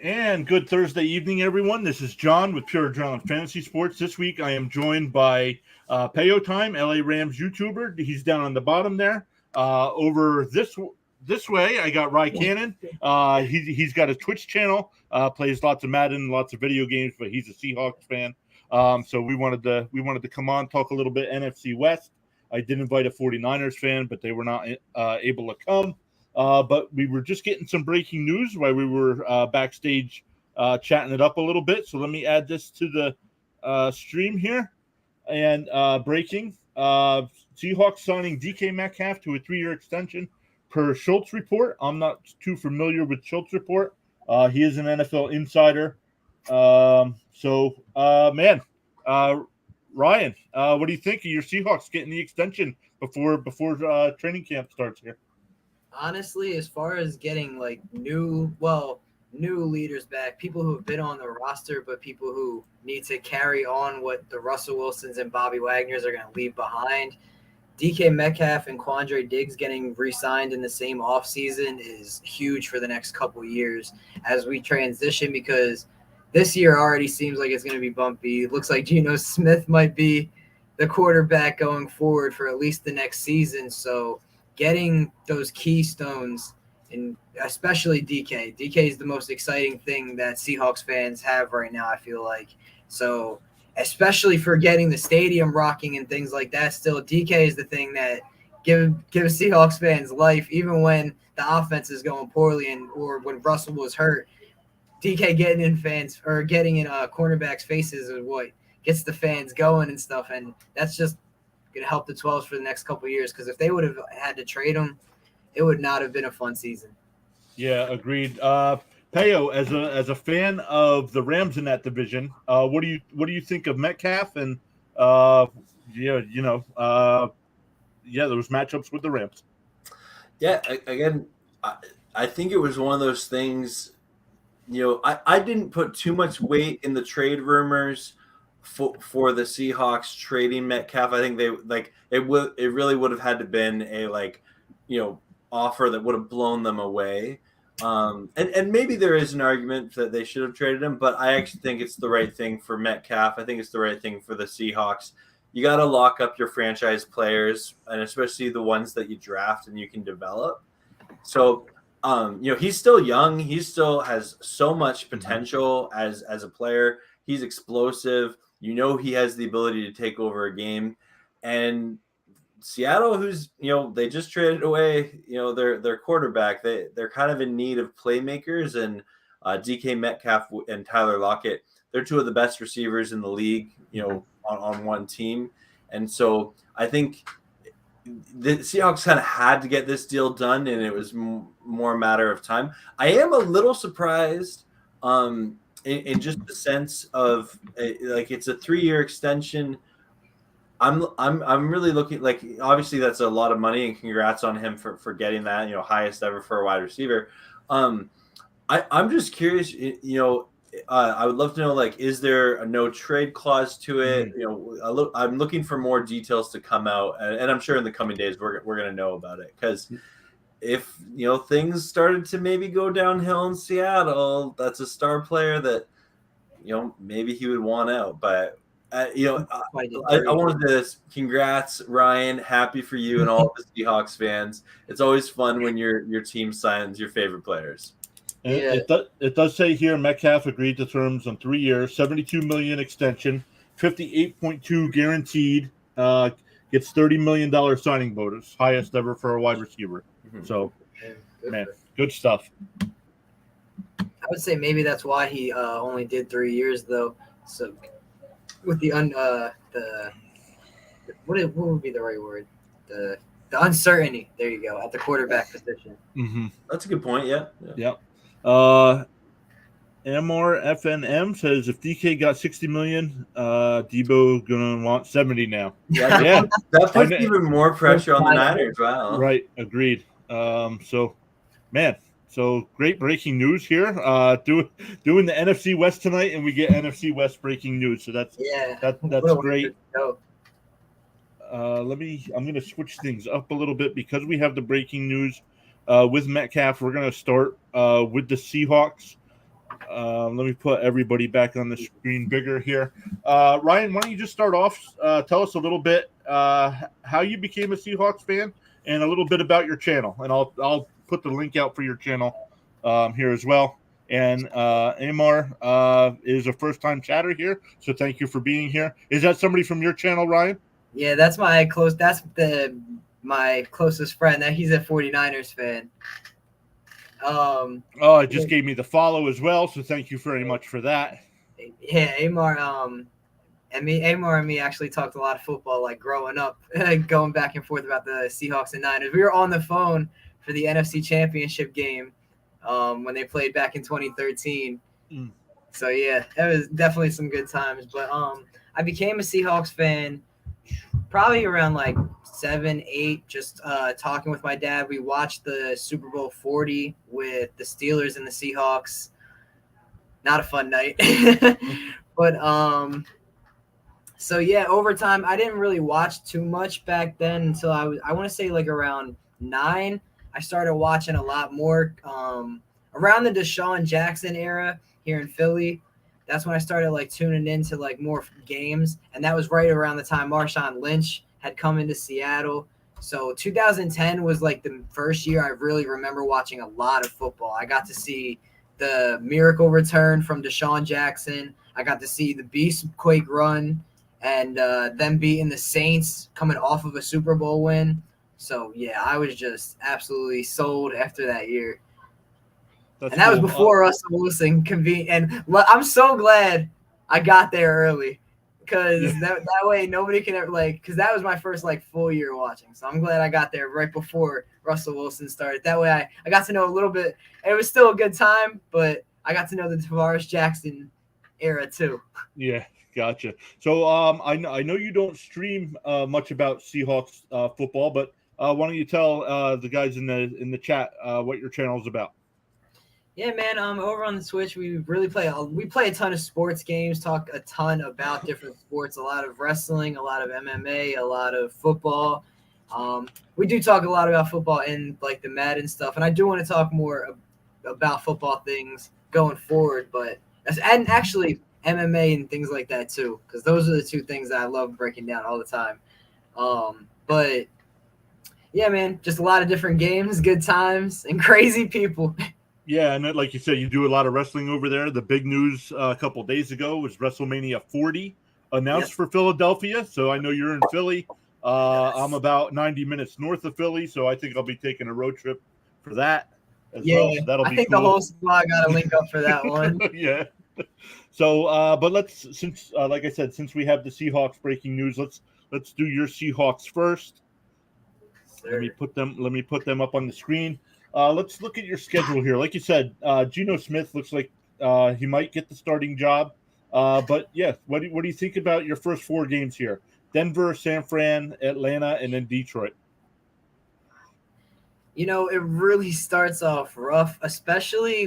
And good Thursday evening, everyone. This is John with Pure Adrenaline Fantasy Sports. This week, I am joined by Payo Time, LA Rams YouTuber. He's down on the bottom there. Over this way, I got Rye Cannon. He's got a Twitch channel. Plays lots of Madden, lots of video games, but he's a Seahawks fan. So we wanted to come on, talk a little bit NFC West. I did invite a 49ers fan, but they were not able to come. But we were just getting some breaking news while we were backstage chatting it up a little bit. So let me add this to the stream here. And breaking, Seahawks signing DK Metcalf to a 3-year extension per Schultz report. I'm not too familiar with Schultz report. He is an NFL insider. Ryan, what do you think of your Seahawks getting the extension before training camp starts here? Honestly, as far as getting like new leaders back, people who have been on the roster, but people who need to carry on what the Russell Wilsons and Bobby Wagners are going to leave behind. DK Metcalf and Quandre Diggs getting re-signed in the same offseason is huge for the next couple years as we transition, because this year already seems like it's going to be bumpy. It looks like Geno Smith might be the quarterback going forward for at least the next season. So getting those keystones, and especially DK. DK is the most exciting thing that Seahawks fans have right now, I feel like. So especially for getting the stadium rocking and things like that, still DK is the thing that gives Seahawks fans life, even when the offense is going poorly or when Russell was hurt. DK getting in cornerbacks' faces is what gets the fans going and stuff, and that's just going to help the 12s for the next couple of years, because if they would have had to trade him, it would not have been a fun season. Yeah, agreed. Payo, as a fan of the Rams in that division, what do you think of Metcalf and those matchups with the Rams? Yeah, again, I think it was one of those things. I didn't put too much weight in the trade rumors for the Seahawks trading Metcalf. I think it really would have had to been a offer that would have blown them away. And maybe there is an argument that they should have traded him, but I actually think it's the right thing for Metcalf. I think it's the right thing for the Seahawks. You got to lock up your franchise players, and especially the ones that you draft and you can develop. So, he's still young. He still has so much potential as a player. He's explosive. He has the ability to take over a game. And Seattle, who's, they just traded away, their quarterback. They're kind of in need of playmakers, and DK Metcalf and Tyler Lockett, they're two of the best receivers in the league, on one team. And so I think the Seahawks kind of had to get this deal done, and it was more a matter of time. I am a little surprised in just the sense of it's a 3-year extension. I'm really looking, obviously that's a lot of money, and congrats on him for getting that, highest ever for a wide receiver. I'm just curious, I would love to know, is there a no trade clause to it? I'm looking for more details to come out, and I'm sure in the coming days we're going to know about it, because if things started to maybe go downhill in Seattle, that's a star player that maybe he would want out. But I wanted to congrats, Ryan. Happy for you and all the Seahawks fans. It's always fun when your team signs your favorite players. And it does say here Metcalf agreed to terms on 3 years, $72 million extension, $58.2 guaranteed. Gets $30 million signing bonus, highest ever for a wide receiver. Mm-hmm. So, good stuff. I would say maybe that's why he only did 3 years, though. So, with the what would be the right word? The uncertainty. There you go, at the quarterback position. Mm-hmm. That's a good point. Yeah. Yep. MRFNM says if DK got $60 million, Debo gonna want 70 now. Yeah. That puts even more pressure on the Niners. Wow. Right. Agreed. So great breaking news here. Doing the NFC West tonight, and we get NFC West breaking news. So that's great. I'm going to switch things up a little bit because we have the breaking news with Metcalf. We're going to start with the Seahawks. Let me put everybody back on the screen bigger here. Ryan, why don't you just start off? Tell us a little bit how you became a Seahawks fan and a little bit about your channel. And I'll put the link out for your channel here as well. And Amar is a first-time chatter here, so thank you for being here. Is that somebody from your channel, Ryan? Yeah, that's my closest friend. That he's a 49ers fan. It just gave me the follow as well, so thank you very much for that. Yeah, Amar and me actually talked a lot of football like growing up, going back and forth about the Seahawks and Niners. We were on the phone for the NFC Championship game when they played back in 2013. So yeah, it was definitely some good times. But I became a Seahawks fan probably around like 7, 8, just talking with my dad. We watched the Super Bowl 40 with the Steelers and the Seahawks. Not a fun night. But so yeah, over time, I didn't really watch too much back then until I want to say like around 9. I started watching a lot more around the Deshaun Jackson era here in Philly. That's when I started like tuning into like more games, and that was right around the time Marshawn Lynch had come into Seattle. So 2010 was like the first year I really remember watching a lot of football. I got to see the miracle return from Deshaun Jackson. I got to see the Beastquake run and them beating the Saints coming off of a Super Bowl win. So, yeah, I was just absolutely sold after that year. And that was before Russell Wilson convened. And I'm so glad I got there early because that way nobody can ever, like, because that was my first, like, full year watching. So I'm glad I got there right before Russell Wilson started. That way I got to know a little bit. And it was still a good time, but I got to know the Tavares Jackson era too. Yeah, gotcha. So I know you don't stream much about Seahawks football, but why don't you tell the guys in the chat what your channel is about? Yeah, man. Over on the Twitch, we play a ton of sports games, talk a ton about different sports, a lot of wrestling, a lot of MMA, a lot of football. We do talk a lot about football in like the Madden stuff, and I do want to talk more about football things going forward, and actually MMA and things like that too, because those are the two things that I love breaking down all the time. But yeah, man, just a lot of different games, good times, and crazy people. Yeah, and like you said, you do a lot of wrestling over there. The big news a couple of days ago was WrestleMania 40 announced for Philadelphia. So I know you're in Philly. I'm about 90 minutes north of Philly, so I think I'll be taking a road trip for that as well. So that'll be cool. The whole squad got to link up for that one. Yeah. So, but since like I said, since we have the Seahawks breaking news, let's do your Seahawks first. Sir. Let me put them up on the screen. Let's look at your schedule here. Like you said, Geno Smith looks like he might get the starting job. But yeah, what do you think about your first 4 games here? Denver, San Fran, Atlanta, and then Detroit. You know, it really starts off rough, especially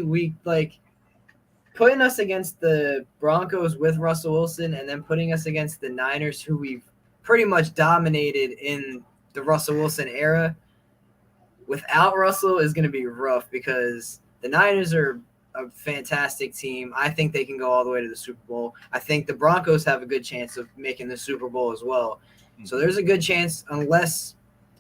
putting us against the Broncos with Russell Wilson and then putting us against the Niners, who we've pretty much dominated in the Russell Wilson era. Without Russell is going to be rough because the Niners are a fantastic team. I think they can go all the way to the Super Bowl. I think the Broncos have a good chance of making the Super Bowl as well. So there's a good chance, unless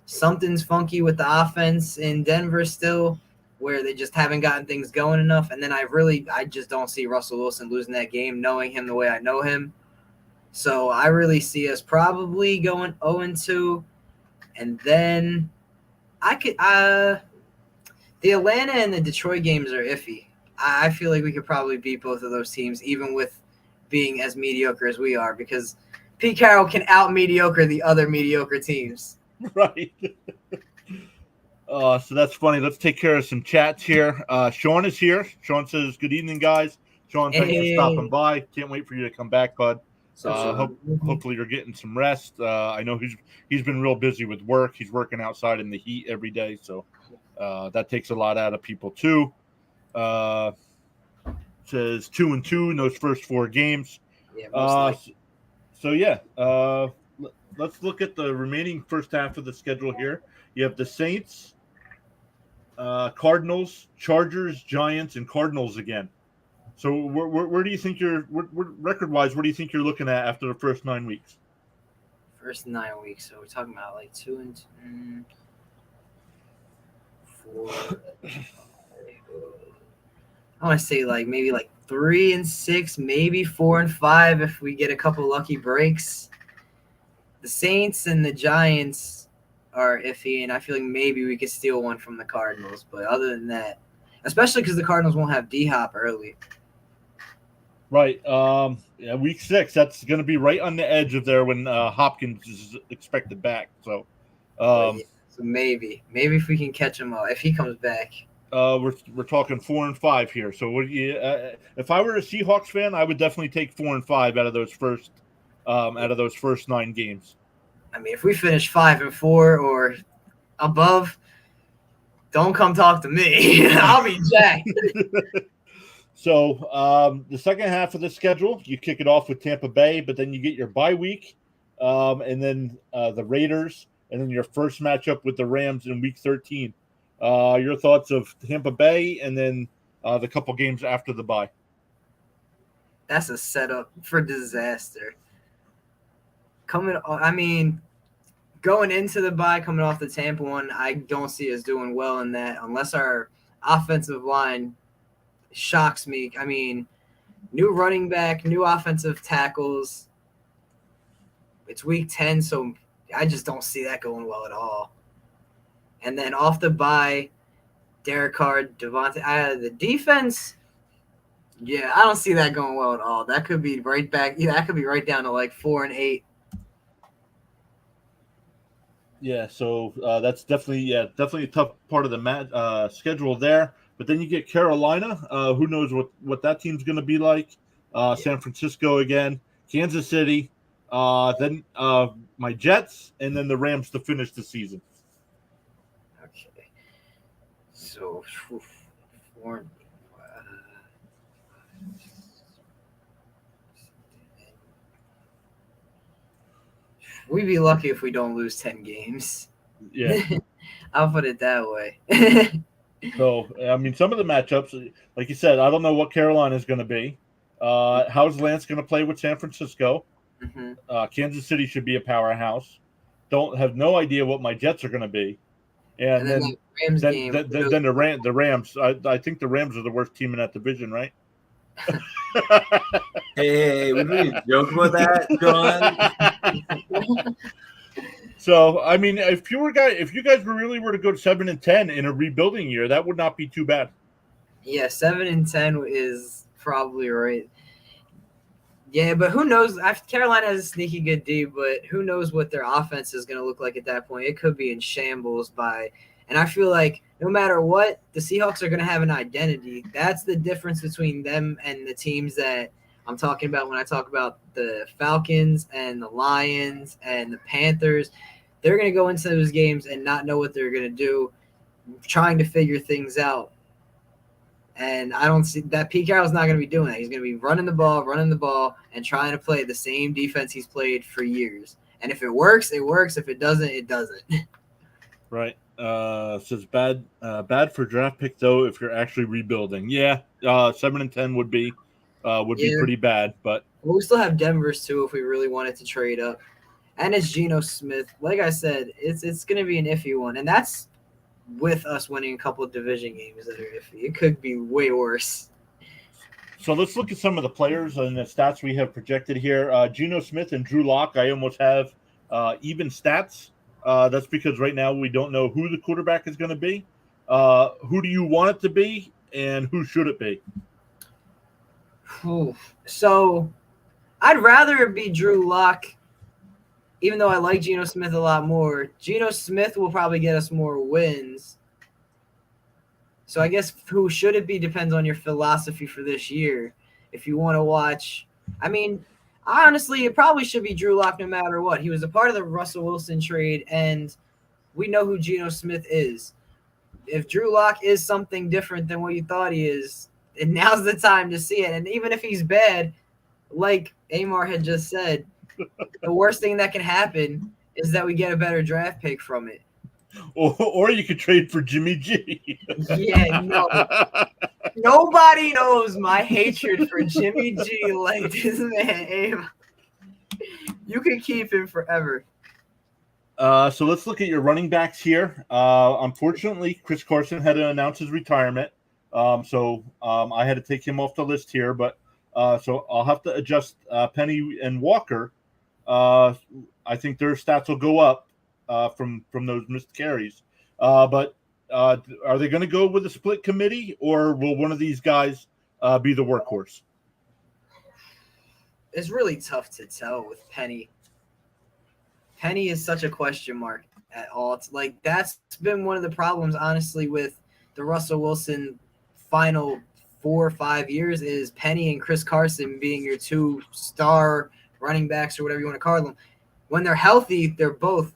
something's funky with the offense in Denver still, where they just haven't gotten things going enough. And then I just don't see Russell Wilson losing that game, knowing him the way I know him. So I really see us probably going 0-2. And then the Atlanta and the Detroit games are iffy. I feel like we could probably beat both of those teams, even with being as mediocre as we are, because Pete Carroll can out-mediocre the other mediocre teams. Right. So that's funny. Let's take care of some chats here. Sean is here. Sean says, "Good evening, guys." Sean, thanks for stopping by. Can't wait for you to come back, bud. Hopefully you're getting some rest. I know he's been real busy with work. He's working outside in the heat every day, so that takes a lot out of people too. Says 2-2 in those first 4 games. Yeah, so yeah, let's look at the remaining first half of the schedule here. You have the Saints, Cardinals, Chargers, Giants, and Cardinals again. So where do you think record-wise? What do you think you're looking at after the first 9 weeks? First 9 weeks. So we're talking about like 4. I want to say like maybe like 3-6, maybe 4-5 if we get a couple lucky breaks. The Saints and the Giants are iffy, and I feel like maybe we could steal one from the Cardinals. But other than that, especially because the Cardinals won't have D-Hop early. Right. Yeah, week 6. That's going to be right on the edge of there when Hopkins is expected back. So, So maybe if we can catch him if he comes back. we're talking 4-5 here. So what do you? If I were a Seahawks fan, I would definitely take 4-5 out of those first 9 games. I mean, if we finish 5-4 or above, don't come talk to me. I'll be jacked. So the second half of the schedule, you kick it off with Tampa Bay, but then you get your bye week, and then the Raiders, and then your first matchup with the Rams in Week 13. Your thoughts of Tampa Bay, and then the couple games after the bye. That's a setup for disaster. Going into the bye, coming off the Tampa one, I don't see us doing well in that unless our offensive line shocks me. I mean, new running back, new offensive tackles. It's week 10, so I just don't see that going well at all. And then off the bye, Derek Carr, Devontae, the defense, yeah, I don't see that going well at all. That could be right back. Yeah, that could be right down to like 4-8. Yeah, so that's definitely a tough part of the schedule there. But then you get Carolina. Who knows what that team's going to be like? San Francisco again, Kansas City, then my Jets, and then the Rams to finish the season. Okay, so we'd be lucky if we don't lose 10 games. Yeah. I'll put it that way. So, I mean, some of the matchups, like you said, I don't know what Carolina is going to be. How's Lance going to play with San Francisco? Mm-hmm. Kansas City should be a powerhouse. Have no idea what my Jets are going to be. And then the Rams game. Then the Rams. I think the Rams are the worst team in that division, right? Hey, we really joke about that, John. So, I mean, if you guys really were to go 7-10 in a rebuilding year, that would not be too bad. Yeah, 7-10 is probably right. Yeah, but who knows? Carolina has a sneaky good D, but who knows what their offense is going to look like at that point? It could be in shambles and I feel like no matter what, the Seahawks are going to have an identity. That's the difference between them and the teams that I'm talking about when I talk about the Falcons and the Lions and the Panthers. They're going to go into those games and not know what they're going to do, trying to figure things out. And I don't see that Pete Carroll's not going to be doing that. He's going to be running the ball, and trying to play the same defense he's played for years. And if it works, it works. If it doesn't, it doesn't. Right. So it's bad for draft pick though if you're actually rebuilding. Yeah, 7-10 would be pretty bad. But we still have Denver's too if we really wanted to trade up. And it's Geno Smith. Like I said, it's going to be an iffy one, and that's with us winning a couple of division games that are iffy. It could be way worse. So let's look at some of the players and the stats we have projected here. Geno Smith and Drew Lock, I almost have even stats. That's because right now we don't know who the quarterback is going to be. Who do you want it to be, and who should it be? So I'd rather it be Drew Lock, even though I like Geno Smith a lot more. Geno Smith will probably get us more wins. So I guess who should it be depends on your philosophy for this year. If you want to watch, I mean, honestly, it probably should be Drew Lock no matter what. He was a part of the Russell Wilson trade, and we know who Geno Smith is. If Drew Lock is something different than what you thought he is, and now's the time to see it. And even if he's bad, like Amar had just said, the worst thing that can happen is that we get a better draft pick from it. or you could trade for Jimmy G. Yeah, no. Nobody knows my hatred for Jimmy G like this man, Abe. You can keep him forever. So let's look at your running backs here. Unfortunately, Chris Carson had to announce his retirement. So I had to take him off the list here, but so I'll have to adjust Penny and Walker. I think their stats will go up from those missed carries. But are they going to go with a split committee, or will one of these guys be the workhorse? It's really tough to tell with Penny. Penny is such a question mark at all. It's like that's been one of the problems, honestly, with the Russell Wilson final 4 or 5 years is Penny and Chris Carson being your two star running backs or whatever you want to call them. When they're healthy, they're both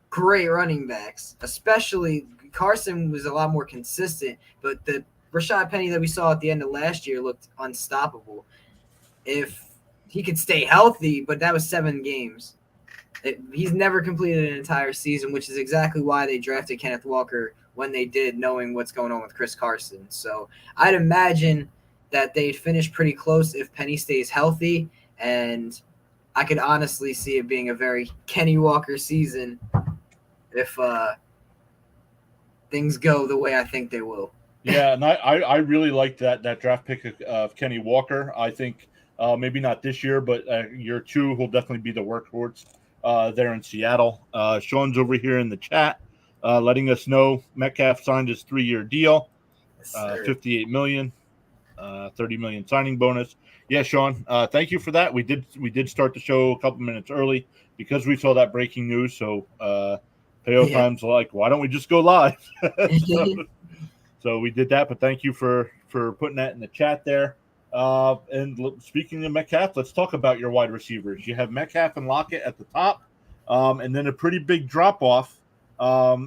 great running backs. Especially Carson was a lot more consistent, but the Rashad Penny that we saw at the end of last year looked unstoppable. If he could stay healthy, but that was 7 games. He's never completed an entire season, which is exactly why they drafted Kenneth Walker when they did, knowing what's going on with Chris Carson. So I'd imagine that they'd finish pretty close if Penny stays healthy, and I could honestly see it being a very Kenny Walker season if things go the way I think they will. Yeah, and I really liked that draft pick of Kenny Walker. I think maybe not this year, but year 2 he'll definitely be the workhorse there in Seattle. Sean's over here in the chat letting us know Metcalf signed his 3-year deal, $58 million, $30 million signing bonus. Yeah, Sean, thank you for that. We did start the show a couple minutes early because we saw that breaking news. So Payo Time's like, why don't we just go live? So we did that, but thank you for putting that in the chat there. And speaking of Metcalf, let's talk about your wide receivers. You have Metcalf and Lockett at the top, and then a pretty big drop off.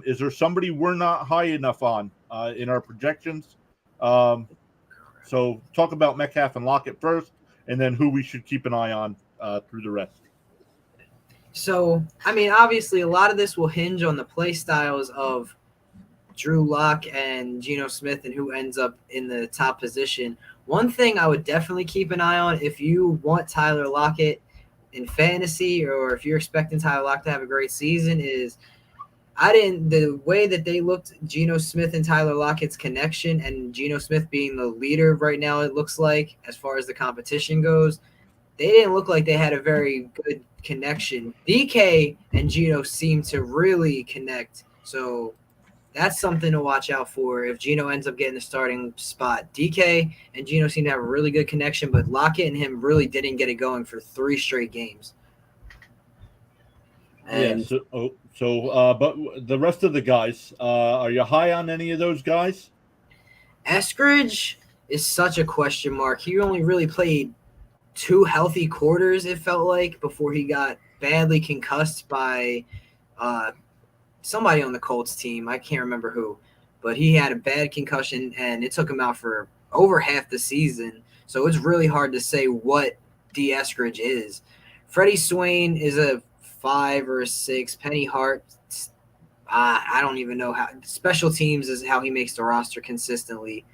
Is there somebody we're not high enough on in our projections? So talk about Metcalf and Lockett first, and then who we should keep an eye on through the rest. So, I mean, obviously a lot of this will hinge on the play styles of Drew Lock and Geno Smith and who ends up in the top position. One thing I would definitely keep an eye on if you want Tyler Lockett in fantasy or if you're expecting Tyler Lockett to have a great season is the way that they looked, Geno Smith and Tyler Lockett's connection and Geno Smith being the leader right now, it looks like, as far as the competition goes, they didn't look like they had a very good connection. DK and Geno seem to really connect. So that's something to watch out for if Geno ends up getting the starting spot. DK and Geno seem to have a really good connection, but Lockett and him really didn't get it going for 3 straight games. And yeah. But the rest of the guys, are you high on any of those guys? Eskridge is such a question mark. He only really played 2 healthy quarters, it felt like, before he got badly concussed by somebody on the Colts team. I can't remember who, but he had a bad concussion, and it took him out for over half the season. So it's really hard to say what D. Eskridge is. Freddie Swain is a 5 or a 6. Penny Hart, I don't even know how. Special teams is how he makes the roster consistently.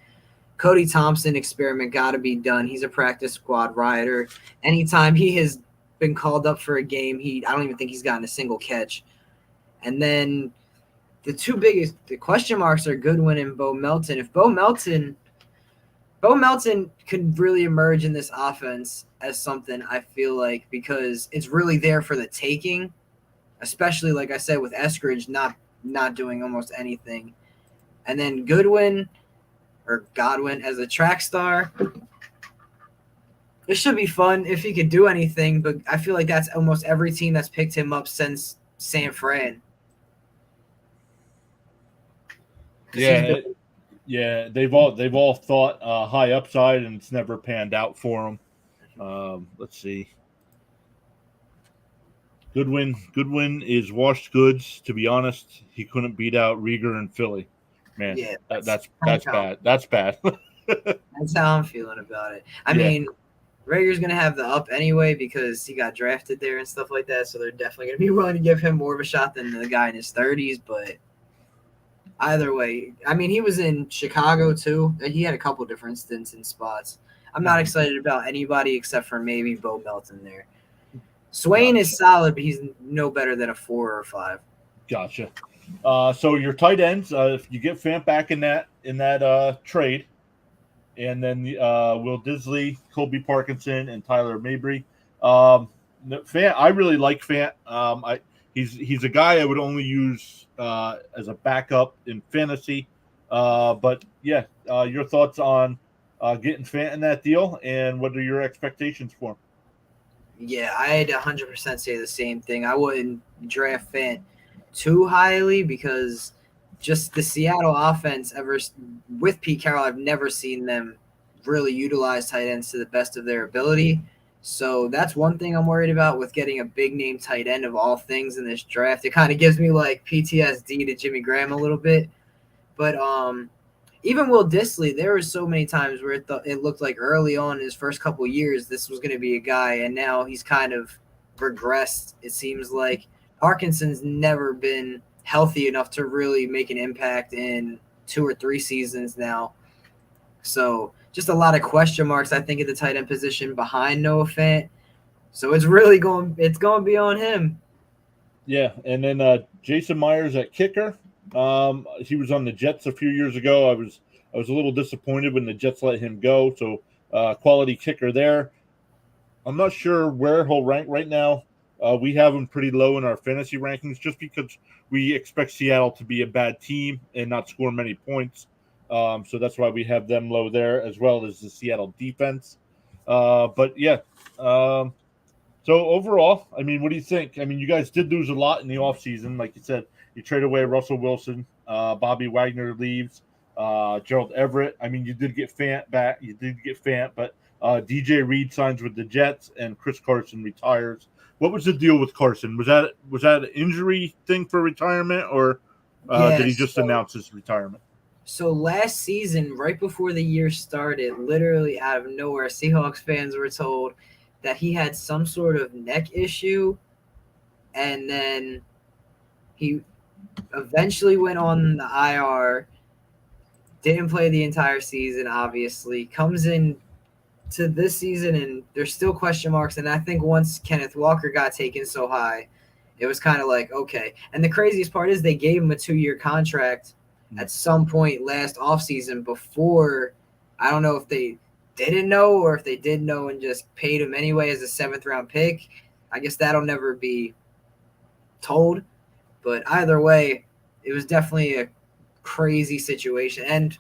Cody Thompson experiment got to be done. He's a practice squad rider. Anytime he has been called up for a game, I don't even think he's gotten a single catch. And then the 2 biggest question marks are Goodwin and Bo Melton. If Bo Melton could really emerge in this offense as something, I feel like, because it's really there for the taking, especially, like I said, with Eskridge not doing almost anything. And then Godwin as a track star, it should be fun if he could do anything, but I feel like that's almost every team that's picked him up since San Fran. Yeah, they've all thought high upside, and it's never panned out for them. Let's see. Goodwin is washed goods. To be honest, he couldn't beat out Rieger and Philly. Man, yeah, that's bad. That's bad. That's how I'm feeling about it. I mean, Rieger's going to have the up anyway because he got drafted there and stuff like that, so they're definitely going to be willing to give him more of a shot than the guy in his 30s, but Either way, I mean, he was in Chicago too. He had a couple different stints in spots. I'm not excited about anybody except for maybe Bo Melton there. Swain is solid, but he's no better than a 4 or 5. Gotcha. So your tight ends, if you get Fant back in that trade, and then Will Disley, Colby Parkinson, and Tyler Mabry. Fant, I really like Fant. He's a guy I would only use as a backup in fantasy. But yeah, your thoughts on getting Fant in that deal, and what are your expectations for him? Yeah, I'd 100% say the same thing. I wouldn't draft Fant too highly because just the Seattle offense with Pete Carroll, I've never seen them really utilize tight ends to the best of their ability. So that's one thing I'm worried about with getting a big name tight end of all things in this draft. It kind of gives me like PTSD to Jimmy Graham a little bit. But even Will Disley, there were so many times where it looked like early on in his first couple of years this was going to be a guy, and now he's kind of regressed. It seems like Parkinson's never been healthy enough to really make an impact in 2 or 3 seasons now. So just a lot of question marks, I think, at the tight end position behind Noah Fant. So it's really going to be on him. Yeah, and then Jason Myers at kicker. He was on the Jets a few years ago. I was a little disappointed when the Jets let him go. So quality kicker there. I'm not sure where he'll rank right now. We have him pretty low in our fantasy rankings just because we expect Seattle to be a bad team and not score many points. So that's why we have them low there, as well as the Seattle defense. But yeah. So overall, I mean, what do you think? I mean, you guys did lose a lot in the offseason. Like you said, you trade away Russell Wilson, Bobby Wagner leaves, Gerald Everett. I mean, you did get Fant back. You did get Fant, but DJ Reed signs with the Jets and Chris Carson retires. What was the deal with Carson? Was that an injury thing for retirement, or did he just announce his retirement? So last season, right before the year started, literally out of nowhere, Seahawks fans were told that he had some sort of neck issue, and then he eventually went on the IR, didn't play the entire season, obviously, comes in to this season, and there's still question marks, and I think once Kenneth Walker got taken so high, it was kind of like, okay. And the craziest part is they gave him a 2-year contract at some point last offseason before. I don't know if they didn't know or if they did know and just paid him anyway as a 7th-round pick. I guess that'll never be told. But either way, it was definitely a crazy situation. And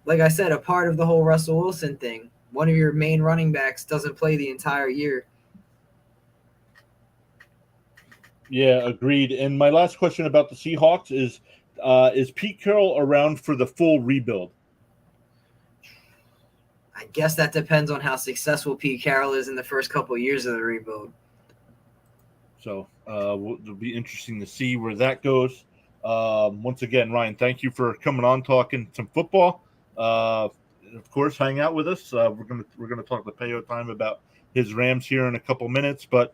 like I said, a part of the whole Russell Wilson thing. One of your main running backs doesn't play the entire year. Yeah, agreed. And my last question about the Seahawks is Pete Carroll around for the full rebuild? I guess that depends on how successful Pete Carroll is in the first couple of years of the rebuild. So it'll be interesting to see where that goes. Once again, Ryan, thank you for coming on, talking some football. Of course, hang out with us. We're gonna talk to Peo Time about his Rams here in a couple minutes. But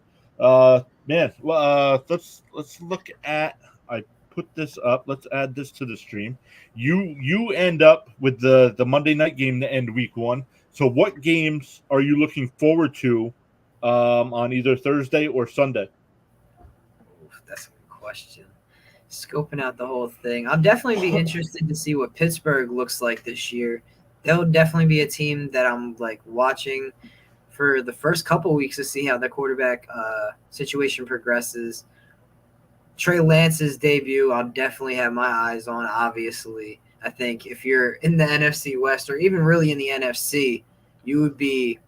man, let's look at. I put this up. Let's add this to the stream. You end up with the Monday night game to end week 1. So what games are you looking forward to on either Thursday or Sunday? That's a good question. Scoping out the whole thing. I'll definitely be interested to see what Pittsburgh looks like this year. They'll definitely be a team that I'm like watching for the first couple weeks to see how the quarterback situation progresses. Trey Lance's debut, I'll definitely have my eyes on, obviously. I think if you're in the NFC West or even really in the NFC, you would be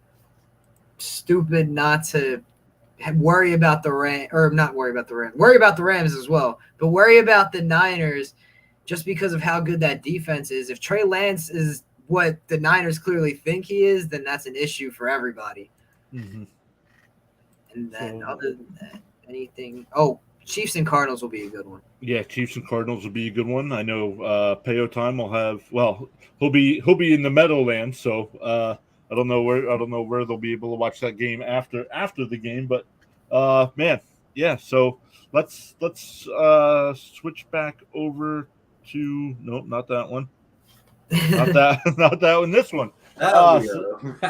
stupid not to worry about the Rams, or not worry about the Rams, worry about the Rams as well, but worry about the Niners just because of how good that defense is. If Trey Lance is what the Niners clearly think he is, then that's an issue for everybody. Mm-hmm. And then other than that, anything? Oh, Chiefs and Cardinals will be a good one. Yeah, Chiefs and Cardinals will be a good one. I know Peo Time will have. Well, he'll be in the Meadowlands, so I don't know where they'll be able to watch that game after the game. But man, yeah. So let's switch back over to nope, not that one. Not that, not that one. This one.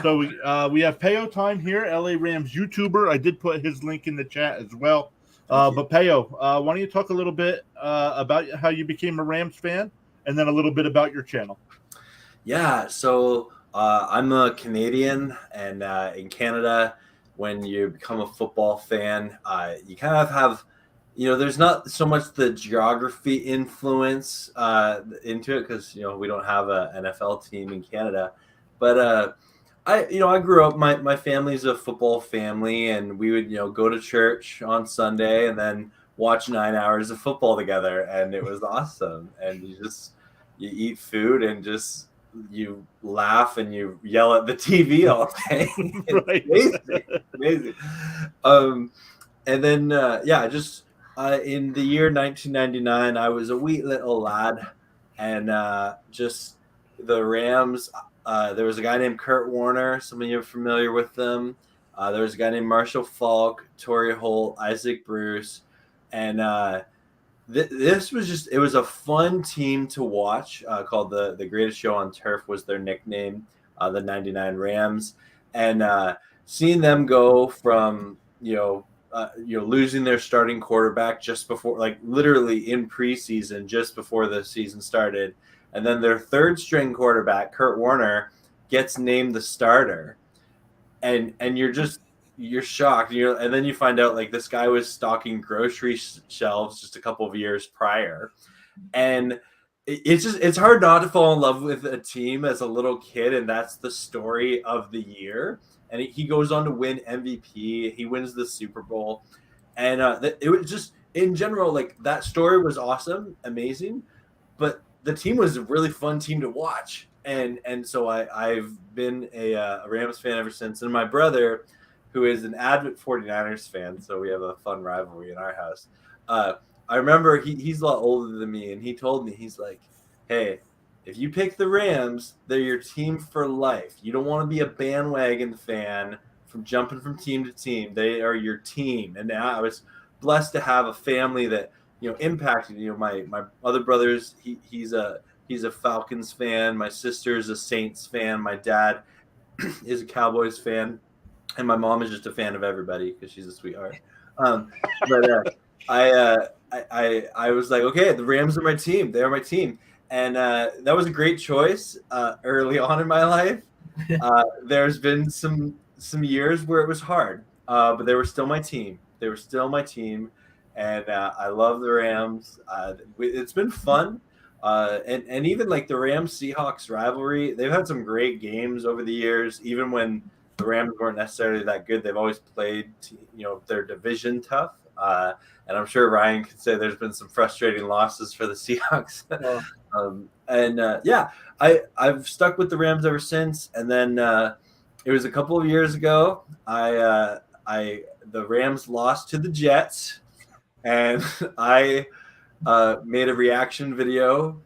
So we have Peo Time here, LA Rams YouTuber. I did put his link in the chat as well. But Peo, why don't you talk a little bit about how you became a Rams fan, and then a little bit about your channel. Yeah, so I'm a Canadian, and in Canada, when you become a football fan, you kind of have, there's not so much the geography influence into it because we don't have an NFL team in Canada, but I grew up. My family's a football family, and we would go to church on Sunday and then watch 9 hours of football together, and it was awesome. And you eat food and just you laugh and you yell at the TV all day. Right. Amazing. And then in the year 1999, I was a wee little lad, and just the Rams. There was a guy named Kurt Warner. Some of you are familiar with them. There was a guy named Marshall Faulk, Torrey Holt, Isaac Bruce, and this was it was a fun team to watch. Called the Greatest Show on Turf was their nickname. The '99 Rams, and seeing them go from losing their starting quarterback just before, like literally in preseason, just before the season started. And then their third string quarterback, Kurt Warner, gets named the starter. And you're shocked. And then you find out like this guy was stocking grocery shelves just a couple of years prior. And it's hard not to fall in love with a team as a little kid. And that's the story of the year. And he goes on to win MVP. He wins the Super Bowl. And it was just, in general, like that story was awesome, amazing. But the team was a really fun team to watch. And so I've been a Rams fan ever since. And my brother, who is an avid 49ers fan, so we have a fun rivalry in our house. I remember he's a lot older than me, and he told me, he's like, hey, if you pick the Rams, they're your team for life. You don't want to be a bandwagon fan from jumping from team to team. They are your team. And I was blessed to have a family that impacted. My other brothers, he's a Falcons fan. My sister's a Saints fan. My dad is a Cowboys fan, and my mom is just a fan of everybody because she's a sweetheart. But I was like, okay, the Rams are my team. They are my team. And that was a great choice early on in my life. There's been some years where it was hard, but they were still my team. And I love the Rams. It's been fun. And even like the Rams-Seahawks rivalry, they've had some great games over the years. Even when the Rams weren't necessarily that good, they've always played, their division tough. And I'm sure Ryan could say there's been some frustrating losses for the Seahawks. I've stuck with the Rams ever since. And then it was a couple of years ago, the Rams lost to the Jets, and I made a reaction video,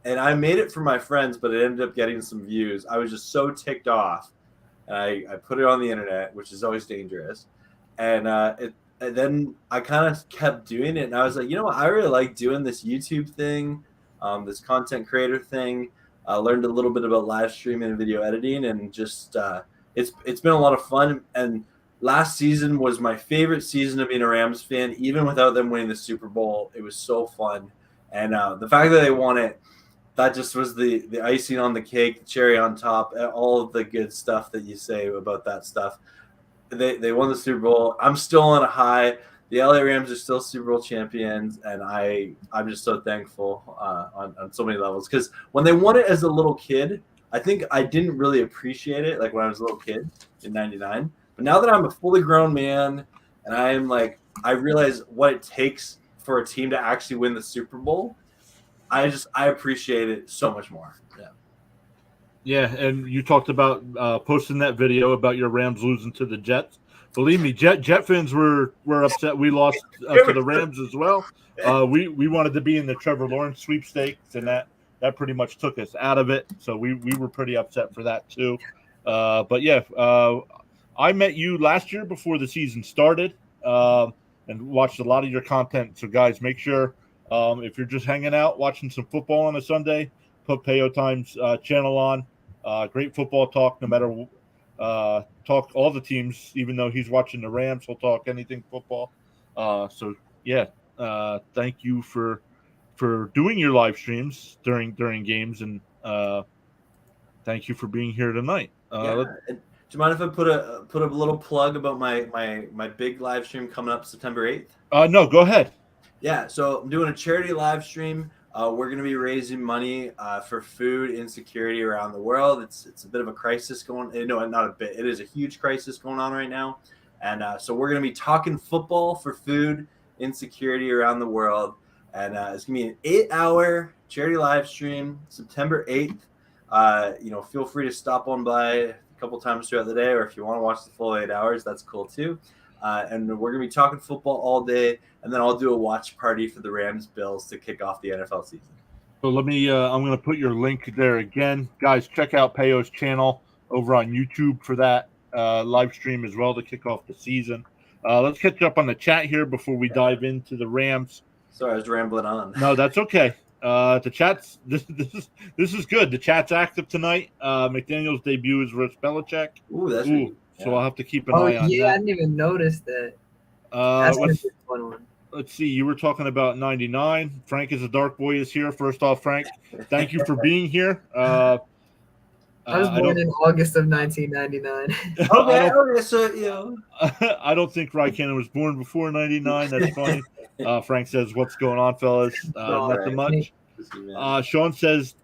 and I made it for my friends, but it ended up getting some views. I was just so ticked off, and I put it on the internet, which is always dangerous. And then I kind of kept doing it, and I was like, I really like doing this YouTube thing, this content creator thing. I learned a little bit about live streaming and video editing, and just it's been a lot of fun. And last season was my favorite season of being a Rams fan, even without them winning the Super Bowl. It was so fun. And the fact that they won it, that just was the icing on the cake, the cherry on top, all of the good stuff that you say about that stuff. They won the Super Bowl. I'm still on a high. The LA Rams are still Super Bowl champions, and I'm just so thankful on so many levels. Because when they won it as a little kid, I think I didn't really appreciate it, like when I was a little kid in '99. But now that I'm a fully grown man, and I realize what it takes for a team to actually win the Super Bowl, I appreciate it so much more. Yeah. Yeah, and you talked about posting that video about your Rams losing to the Jets. Believe me, Jet fans were upset we lost to the Rams as well. We wanted to be in the Trevor Lawrence sweepstakes, and that pretty much took us out of it. So we were pretty upset for that too. But yeah, I met you last year before the season started, and watched a lot of your content. So guys, make sure If you're just hanging out, watching some football on a Sunday, put Payo Time's channel on. Great football talk, no matter talk all the teams. Even though he's watching the Rams, he'll talk anything football. So yeah, thank you for doing your live streams during games, and thank you for being here tonight. Yeah. Do you mind if I put a little plug about my big live stream coming up September 8th? No, go ahead. Yeah, so I'm doing a charity live stream. We're going to be raising money for food insecurity around the world. It's a bit of a crisis going. No, not a bit. It is a huge crisis going on right now, and so we're going to be talking football for food insecurity around the world. And it's going to be an 8-hour charity live stream, September 8th. Feel free to stop on by a couple times throughout the day, or if you want to watch the full 8 hours, that's cool too. And we're going to be talking football all day, and then I'll do a watch party for the Rams-Bills to kick off the NFL season. So let me, I'm going to put your link there again. Guys, check out Payo's channel over on YouTube for that live stream as well to kick off the season. Let's catch up on the chat here before we dive into the Rams. Sorry, I was rambling on. No, that's okay. The chat's this is good. The chat's active tonight. McDaniel's debut is versus Belichick. Ooh, that's Ooh, so I'll have to keep an eye on that. I didn't even notice that. That's gonna be a fun one. Let's see. You were talking about 99. Frank is a dark boy is here. First off, Frank, thank you for being here. I was born in August of 1999. Okay, so I don't think Raikkonen was born before 99. That's funny. Frank says, "What's going on, fellas? Nothing much." Sean says,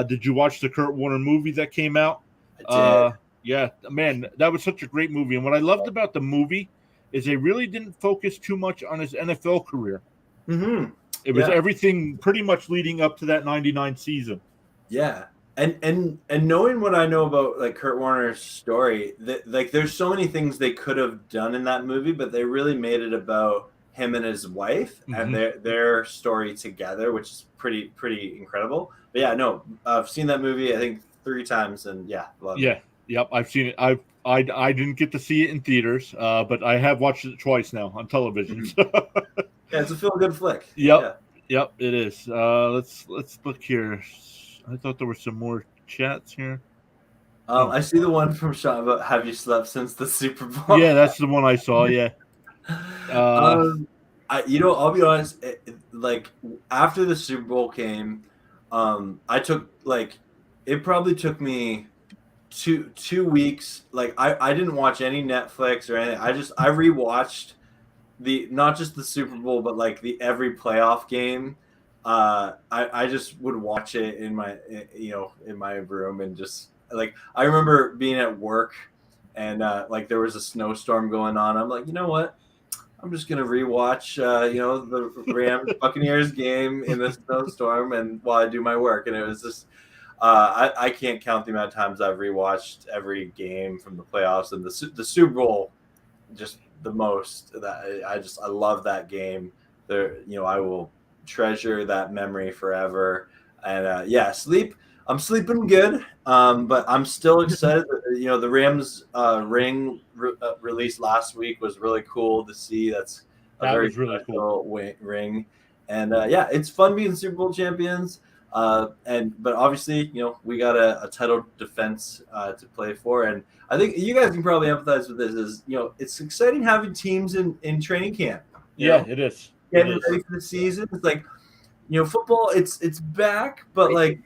"Did you watch the Kurt Warner movie that came out?" I did. Yeah, man, that was such a great movie. And what I loved about the movie is they really didn't focus too much on his NFL career. Mm-hmm. It was everything pretty much leading up to that 99 season. Yeah. And knowing what I know about like Kurt Warner's story, that like there's so many things they could have done in that movie, but they really made it about him and his wife and their story together, which is pretty incredible. But yeah, no, I've seen that movie I think 3 times, and love it. Yep, I've seen it. I didn't get to see it in theaters, but I have watched it twice now on television. Yeah, it's a feel-good flick. Yep, it is. Let's look here. I thought there were some more chats here. I see the one from Sean about have you slept since the Super Bowl? Yeah, that's the one I saw. Yeah. I'll be honest. Like after the Super Bowl came, I took it probably took me two weeks. Like I didn't watch any Netflix or anything. I rewatched not just the Super Bowl, but like every playoff game. I just would watch it in my room and just like I remember being at work and there was a snowstorm going on. I'm like, you know what? I'm just gonna rewatch the Rams Buccaneers game in the snowstorm and while I do my work. And it was just I can't count the amount of times I've rewatched every game from the playoffs and the Super Bowl, just the most. That I love that game. I will treasure that memory forever. And sleep. I'm sleeping good, but I'm still excited. The Rams ring release last week was really cool to see. That very really cool ring, and it's fun being Super Bowl champions. But obviously, we got a title defense to play for, and I think you guys can probably empathize with this. Is it's exciting having teams in training camp. It is. Getting ready for the season. It's like football. It's back, but like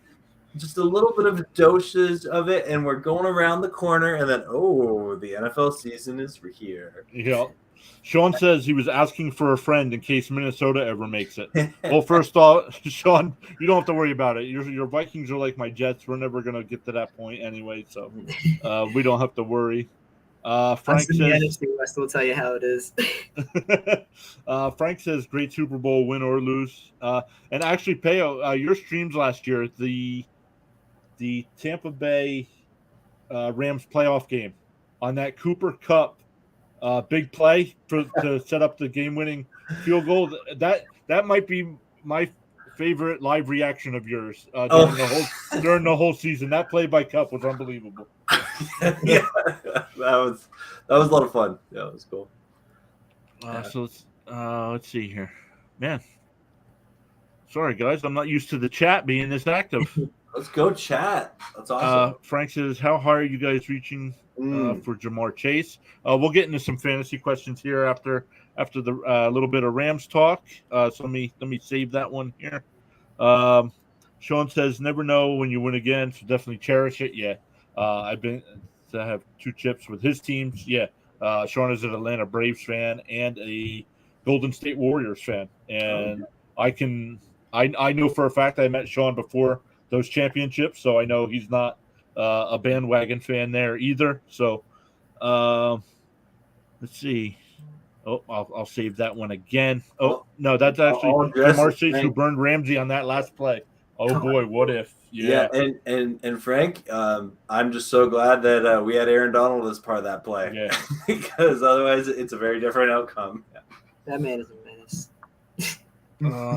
just a little bit of doses of it, and we're going around the corner, and then the NFL season is here. Yeah. Sean says he was asking for a friend in case Minnesota ever makes it. Well, first off, Sean, you don't have to worry about it. Your Vikings are like my Jets. We're never going to get to that point anyway, so we don't have to worry. Frank says, the NFC West will tell you how it is. Frank says, great Super Bowl, win or lose. And actually, Payo, your streams last year, the Tampa Bay Rams playoff game on that Cooper Kupp big play to set up the game-winning field goal. That might be my favorite live reaction of yours during the whole season. That play by Kupp was unbelievable. Yeah, that was a lot of fun. Yeah, it was cool. So let's see here, man. Sorry, guys. I'm not used to the chat being this active. Let's go chat. That's awesome. Frank says, how high are you guys reaching for Jamar Chase? We'll get into some fantasy questions here after the little bit of Rams talk. So let me save that one here. Sean says, never know when you win again, so definitely cherish it. Yeah. I've been to have 2 chips with his teams. Yeah. Sean is an Atlanta Braves fan and a Golden State Warriors fan. And I know for a fact I met Sean before those championships, so I know he's not a bandwagon fan there either. So let's see. Oh, I'll save that one again. Oh, no, that's actually Jamar Chase who burned Ramsey on that last play. Oh boy, what if? Yeah, and Frank, I'm just so glad that we had Aaron Donald as part of that play. Yeah, because otherwise it's a very different outcome. That man is a menace.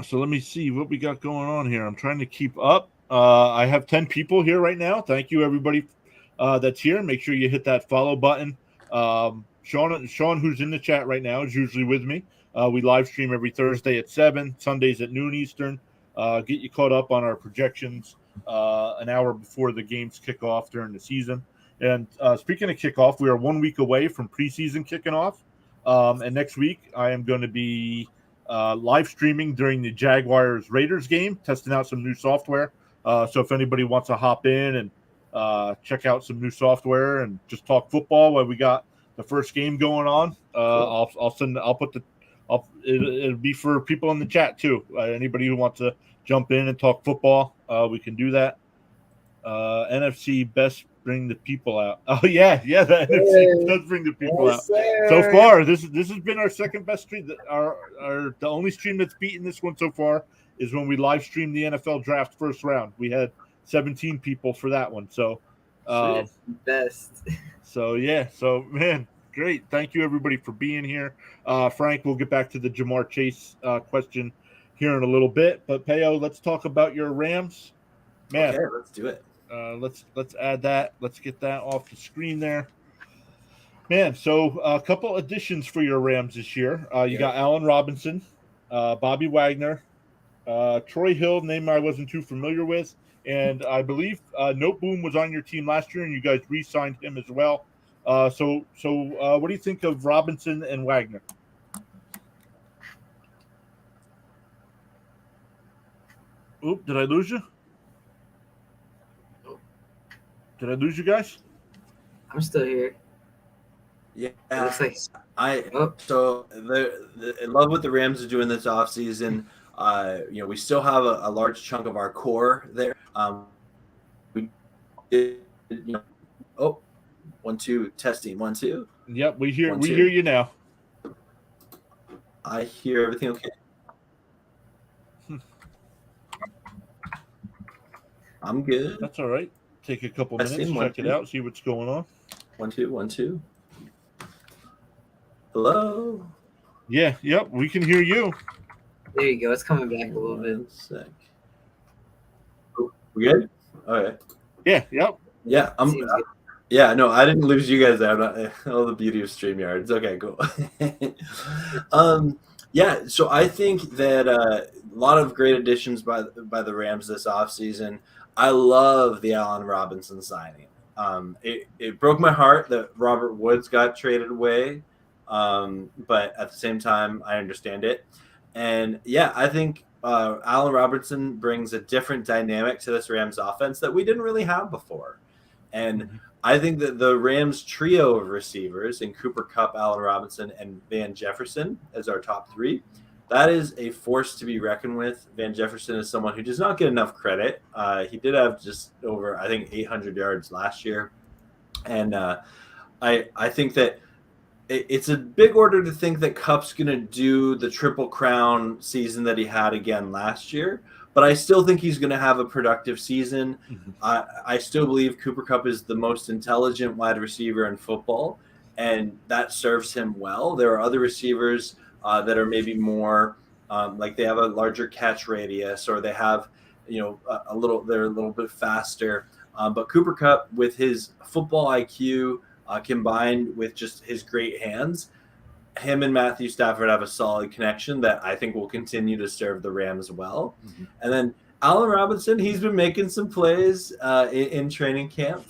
So let me see what we got going on here. I'm trying to keep up. I have 10 people here right now. Thank you, everybody that's here. Make sure you hit that follow button. Sean, who's in the chat right now, is usually with me. We live stream every Thursday at 7, Sundays at noon Eastern. Get you caught up on our projections an hour before the games kick off during the season. And speaking of kickoff, we are 1 week away from preseason kicking off. And next week, I am going to be live streaming during the Jaguars-Raiders game, testing out some new software. So if anybody wants to hop in and check out some new software and just talk football while we got the first game going on, it'll be for people in the chat too. Anybody who wants to jump in and talk football, we can do that. NFC best bring the people out. Oh yeah, the NFC does bring the people out. Sir. So far, this has been our second best stream. The only stream that's beaten this one so far is when we live streamed the NFL draft first round. We had 17 people for that one. So best. So yeah, man, great. Thank you everybody for being here. Frank, we'll get back to the Jamar Chase question here in a little bit. But Peo, let's talk about your Rams. Man, okay, let's do it. Let's add that. Let's get that off the screen there. Man, so a couple additions for your Rams this year. You got Allen Robinson, Bobby Wagner, Troy Hill, name I wasn't too familiar with, and I believe Noteboom was on your team last year, and you guys re-signed him as well. So what do you think of Robinson and Wagner? Oop, did I lose you? Did I lose you guys? I'm still here. Yeah, like, so I love what the Rams are doing this offseason. We still have a large chunk of our core there. We did, 1 2 testing 1 2. Yep, we hear you now. I hear everything okay. I'm good. That's all right. Take a couple minutes, check it out, see what's going on. 1 2 1 2. Hello. Yeah, yep, we can hear you. There you go. It's coming back a little bit. Sec. We good? All right. Yeah, yep. Yeah, no, I didn't lose you guys out. All the beauty of StreamYard. It's okay, cool. So I think that a lot of great additions by the Rams this offseason. I love the Allen Robinson signing. It broke my heart that Robert Woods got traded away, but at the same time, I understand it. And yeah, I think Allen Robinson brings a different dynamic to this Rams offense that we didn't really have before. And I think that the Rams trio of receivers in Cooper Kupp, Allen Robinson, and Van Jefferson as our top 3, that is a force to be reckoned with. Van Jefferson is someone who does not get enough credit. He did have just over, I think, 800 yards last year. And I think that it's a big order to think that Kupp's going to do the Triple Crown season that he had again last year. But I still think he's going to have a productive season. I still believe Cooper Kupp is the most intelligent wide receiver in football, and that serves him well. There are other receivers that are maybe more like they have a larger catch radius, or they have, they're a little bit faster. But Cooper Kupp, with his football IQ combined with just his great hands, him and Matthew Stafford have a solid connection that I think will continue to serve the Rams well. Mhm. And then Allen Robinson, he's been making some plays in training camp.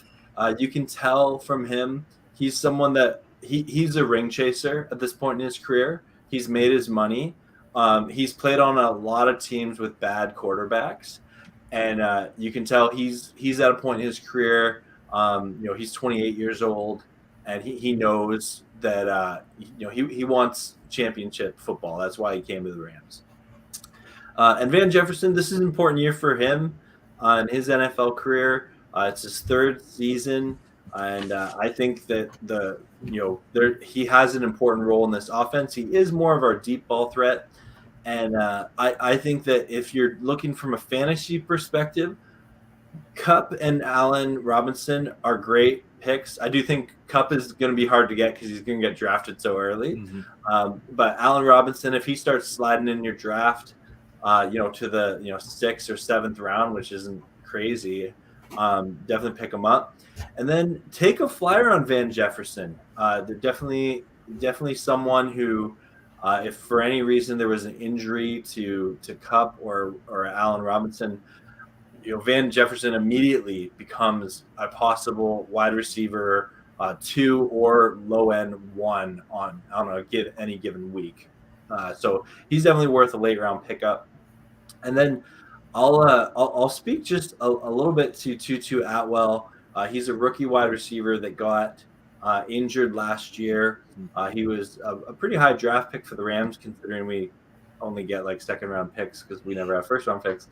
You can tell from him he's someone that he's a ring chaser at this point in his career. He's made his money. He's played on a lot of teams with bad quarterbacks, and you can tell he's at a point in his career. He's 28 years old, and he knows that he wants championship football. That's why he came to the Rams. And Van Jefferson, this is an important year for him in his NFL career. It's his third season, and I think that he has an important role in this offense. He is more of our deep ball threat, and I think that if you're looking from a fantasy perspective, Kupp and Allen Robinson are great picks. I do think Kupp is going to be hard to get because he's going to get drafted so early. Mhm. But Allen Robinson, if he starts sliding in your draft, to the 6th or 7th round, which isn't crazy, definitely pick him up. And then take a flyer on Van Jefferson. They're definitely someone who, if for any reason there was an injury to Kupp or Allen Robinson, Van Jefferson immediately becomes a possible wide receiver 2 or low end 1 on any given week. So he's definitely worth a late round pickup. And then I'll speak just a little bit to Tutu Atwell. He's a rookie wide receiver that got injured last year. He was a pretty high draft pick for the Rams, considering we only get like second round picks because we never have first round picks.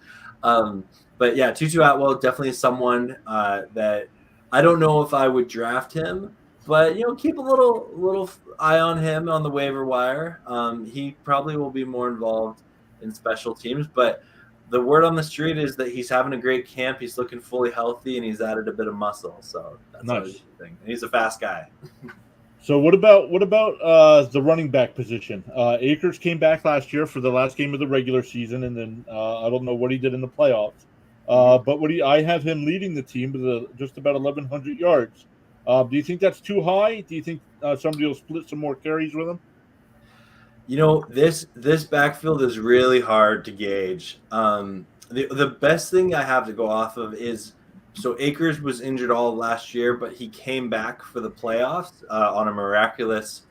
But yeah, Tutu Atwell definitely someone that I don't know if I would draft him, but keep a little eye on him on the waiver wire. He probably will be more involved in special teams, but the word on the street is that he's having a great camp. He's looking fully healthy, and he's added a bit of muscle. So that's nice. always a good thing. And he's a fast guy. So what about the running back position? Akers came back last year for the last game of the regular season, and then I don't know what he did in the playoffs. But I have him leading the team with just about 1,100 yards. Do you think that's too high? Do you think somebody will split some more carries with him? This backfield is really hard to gauge. The best thing I have to go off of is, so Akers was injured all last year, but he came back for the playoffs on a miraculous,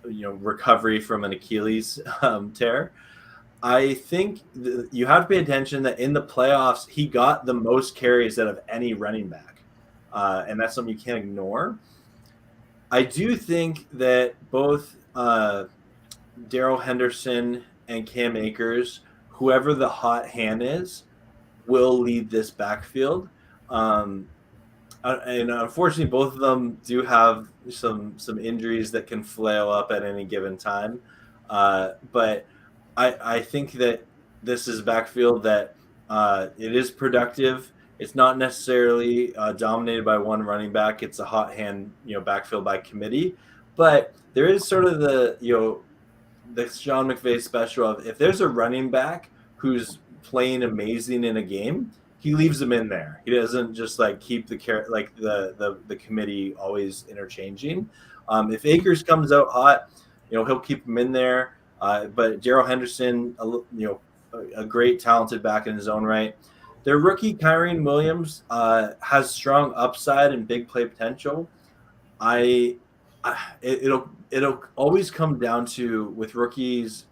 recovery from an Achilles tear. I think you have to pay attention that in the playoffs, he got the most carries out of any running back, and that's something you can't ignore. I do think that both Darrell Henderson and Cam Akers, whoever the hot hand is, will lead this backfield. And unfortunately, both of them do have some injuries that can flail up at any given time. But I think that this is a backfield that it is productive. It's not necessarily dominated by one running back. It's a hot hand, backfield by committee. But there is sort of the Sean McVay special of, if there's a running back who's playing amazing in a game, he leaves them in there. He doesn't just keep the committee always interchanging. If Akers comes out hot, he'll keep him in there. But Darrell Henderson, a great talented back in his own right. Their rookie Kyren Williams has strong upside and big play potential. It'll always come down to, with rookies,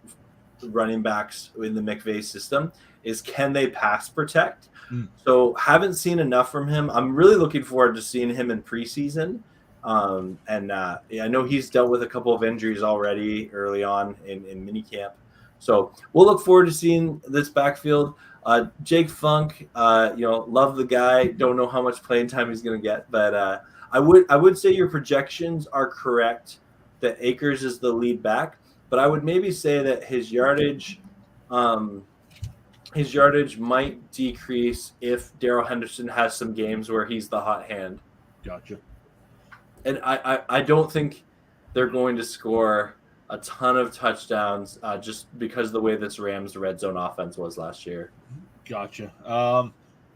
running backs in the McVay system, is can they pass protect? So haven't seen enough from him. I'm really looking forward to seeing him in preseason. I know he's dealt with a couple of injuries already early on in minicamp. So we'll look forward to seeing this backfield. Jake Funk, love the guy. Don't know how much playing time he's going to get, but I would say your projections are correct that Akers is the lead back, but I would maybe say that his yardage might decrease if Darrell Henderson has some games where he's the hot hand. Gotcha. And I don't think they're going to score a ton of touchdowns just because of the way this Rams red zone offense was last year. Gotcha.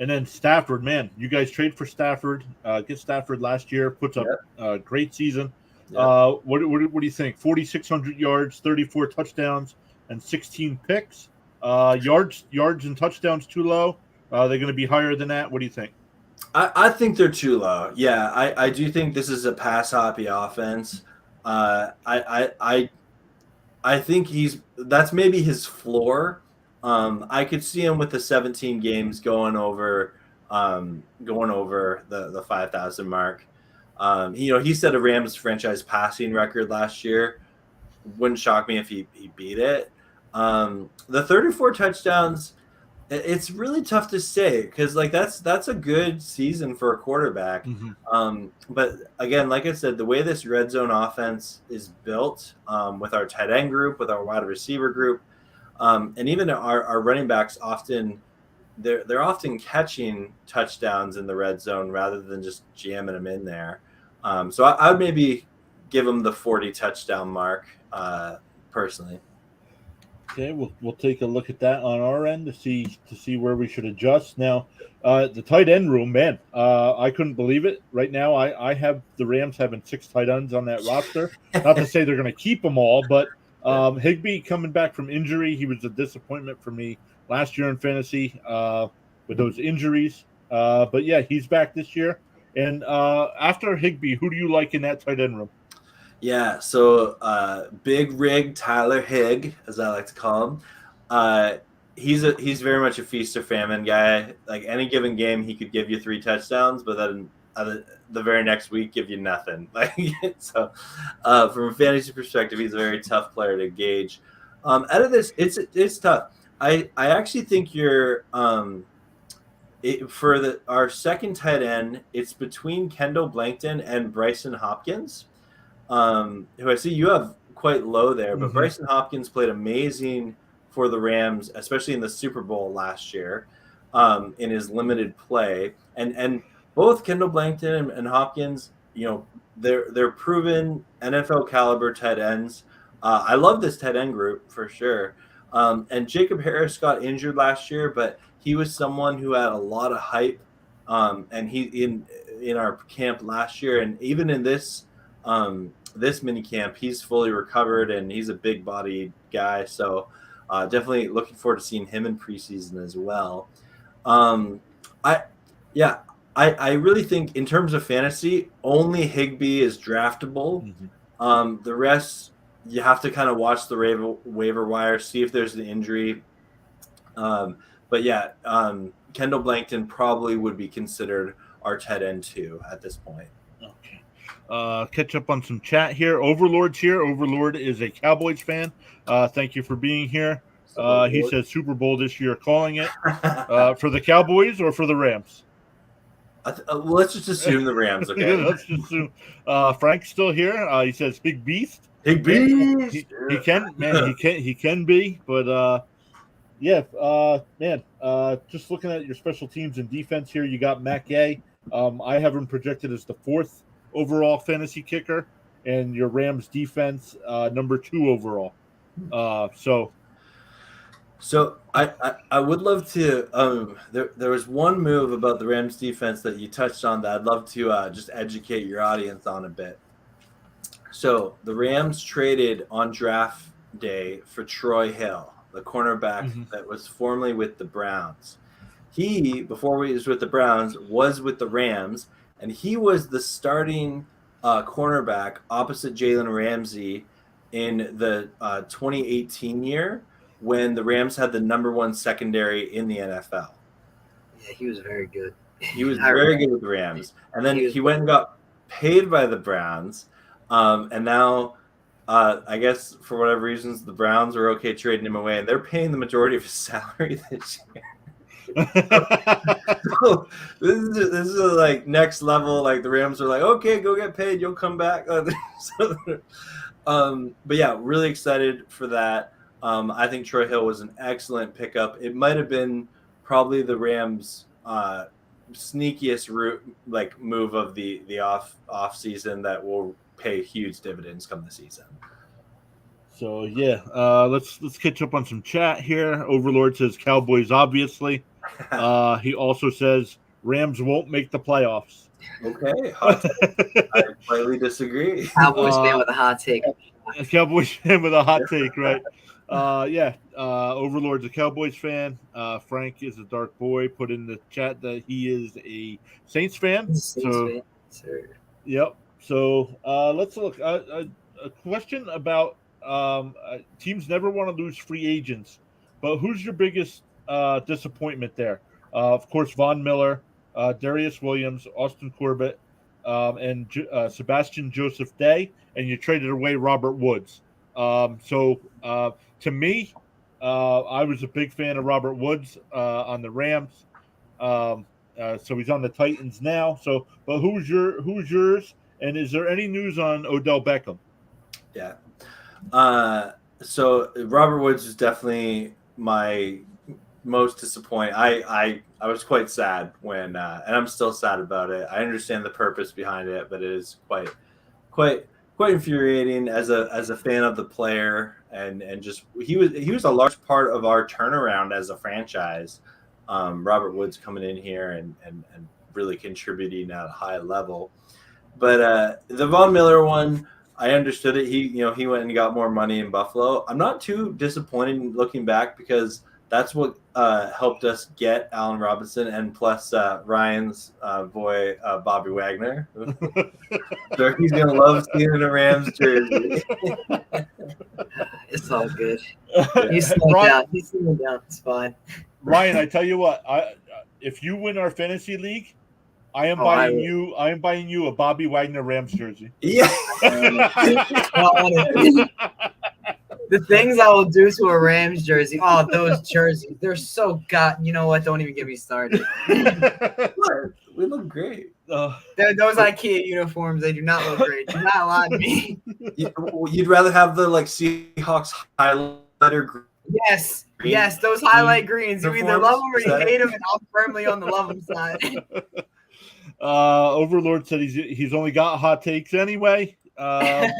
And then Stafford, man, you guys trade for Stafford. Get Stafford last year, puts up a great season. Yeah. What do you think? 4,600 yards, 34 touchdowns, and 16 picks. Yards and touchdowns too low. They're going to be higher than that. What do you think? I think they're too low. Yeah, I do think this is a pass happy offense. I think that's maybe his floor. I could see him with the 17 games going over the 5,000 mark. He set a Rams franchise passing record last year. Wouldn't shock me if he beat it. The 34 touchdowns, it's really tough to say because that's a good season for a quarterback. But again, like I said, the way this red zone offense is built, with our tight end group, with our wide receiver group, and even our running backs, they're often catching touchdowns in the red zone rather than just jamming them in there. So I would maybe give them the 40 touchdown mark, personally. Okay, we'll take a look at that on our end to see where we should adjust. Now, the tight end room, man, I couldn't believe it. Right now, I have the Rams having 6 tight ends on that roster. Not to say they're going to keep them all, but Higbee coming back from injury, he was a disappointment for me last year in fantasy with those injuries. But yeah, he's back this year. And after Higbee, who do you like in that tight end room? Yeah, so Big Rig Tyler Higg, as I like to call him, he's very much a feast or famine guy. Like any given game, he could give you 3 touchdowns, but then the very next week give you nothing. Like so, from a fantasy perspective, he's a very tough player to gauge. Out of this, it's tough. I actually think you're our second tight end, it's between Kendall Blankton and Bryson Hopkins. Who I see you have quite low there, but Bryson Hopkins played amazing for the Rams, especially in the Super Bowl last year, in his limited play. And both Kendall Blankton and Hopkins, they're proven NFL caliber tight ends. I love this tight end group for sure. And Jacob Harris got injured last year, but he was someone who had a lot of hype. And he in our camp last year, and even in this mini camp, he's fully recovered and he's a big bodied guy. So definitely looking forward to seeing him in preseason as well. I really think in terms of fantasy, only Higbee is draftable. The rest, you have to kind of watch the waiver wire, see if there's an injury. But yeah, Kendall Blankton probably would be considered our tight end 2 at this point. Okay. Catch up on some chat here. Overlord's here. Overlord is a Cowboys fan. Thank you for being here. He says Super Bowl this year, calling it for the Cowboys or for the Rams. Let's just assume the Rams. Okay. Let's just assume. Frank's still here. He says Big Beast. Big Beast. He can be, but just looking at your special teams and defense here, you got Matt Gay. I have him projected as the 4th overall fantasy kicker, and your Rams defense number 2 overall. So I would love to. There was one move about the Rams defense that you touched on that I'd love to just educate your audience on a bit. So the Rams traded on draft day for Troy Hill, the cornerback that was formerly with the Browns. He, before he was with the Browns, was with the Rams, and he was the starting cornerback opposite Jalen Ramsey in the 2018 year when the Rams had the number 1 secondary in the NFL. Yeah, he was very good. He was very good with the Rams. And then he went and got paid by the Browns. And now, I guess for whatever reasons, the Browns are okay trading him away, and they're paying the majority of his salary this year. So this is like next level. Like the Rams are like, okay, go get paid, you'll come back. But yeah, really excited for that. I think Troy Hill was an excellent pickup. It might have been probably the Rams' sneakiest move of the off season that will pay huge dividends come the season. So yeah, let's catch up on some chat here. Overlord says Cowboys, obviously. He also says Rams won't make the playoffs. Okay, Slightly disagree. Cowboys fan with a hot take. A Cowboys fan with a hot take, right? Overlord's a Cowboys fan. Frank is a dark boy. Put in the chat that he is a Saints fan. Saints fan, sir. Yep. So let's look. A question about teams never want to lose free agents, but who's your biggest disappointment there? Of course, Von Miller, Darius Williams, Austin Corbett, and Sebastian Joseph Day, and you traded away Robert Woods. To me, I was a big fan of Robert Woods on the Rams. So he's on the Titans now. So, but who's yours? And is there any news on Odell Beckham? Yeah. So Robert Woods is definitely my most disappointing. I was quite sad when, and I'm still sad about it. I understand the purpose behind it, but it is quite infuriating as a fan of the player, and just he was a large part of our turnaround as a franchise. Robert Woods coming in here and really contributing at a high level. But the Von Miller one, I understood it. He went and got more money in Buffalo. I'm not too disappointed looking back, because that's what helped us get Allen Robinson, and plus Ryan's boy Bobby Wagner. So he's gonna love seeing a Rams jersey. It's all good. He's slowing down. He's slowing down. It's fine. Ryan, I tell you what, if you win our fantasy league, I am buying you a Bobby Wagner Rams jersey. Yeah. The things I will do to a Rams jersey. Oh, those jerseys. They're so you know what? Don't even get me started. We look great. Those IKEA uniforms, they do not look great. Do not lie to me. You'd rather have the Seahawks highlighter green. Yes, those highlight greens. You either love them or you hate them, and I'm firmly on the love them side. Overlord said he's only got hot takes anyway. And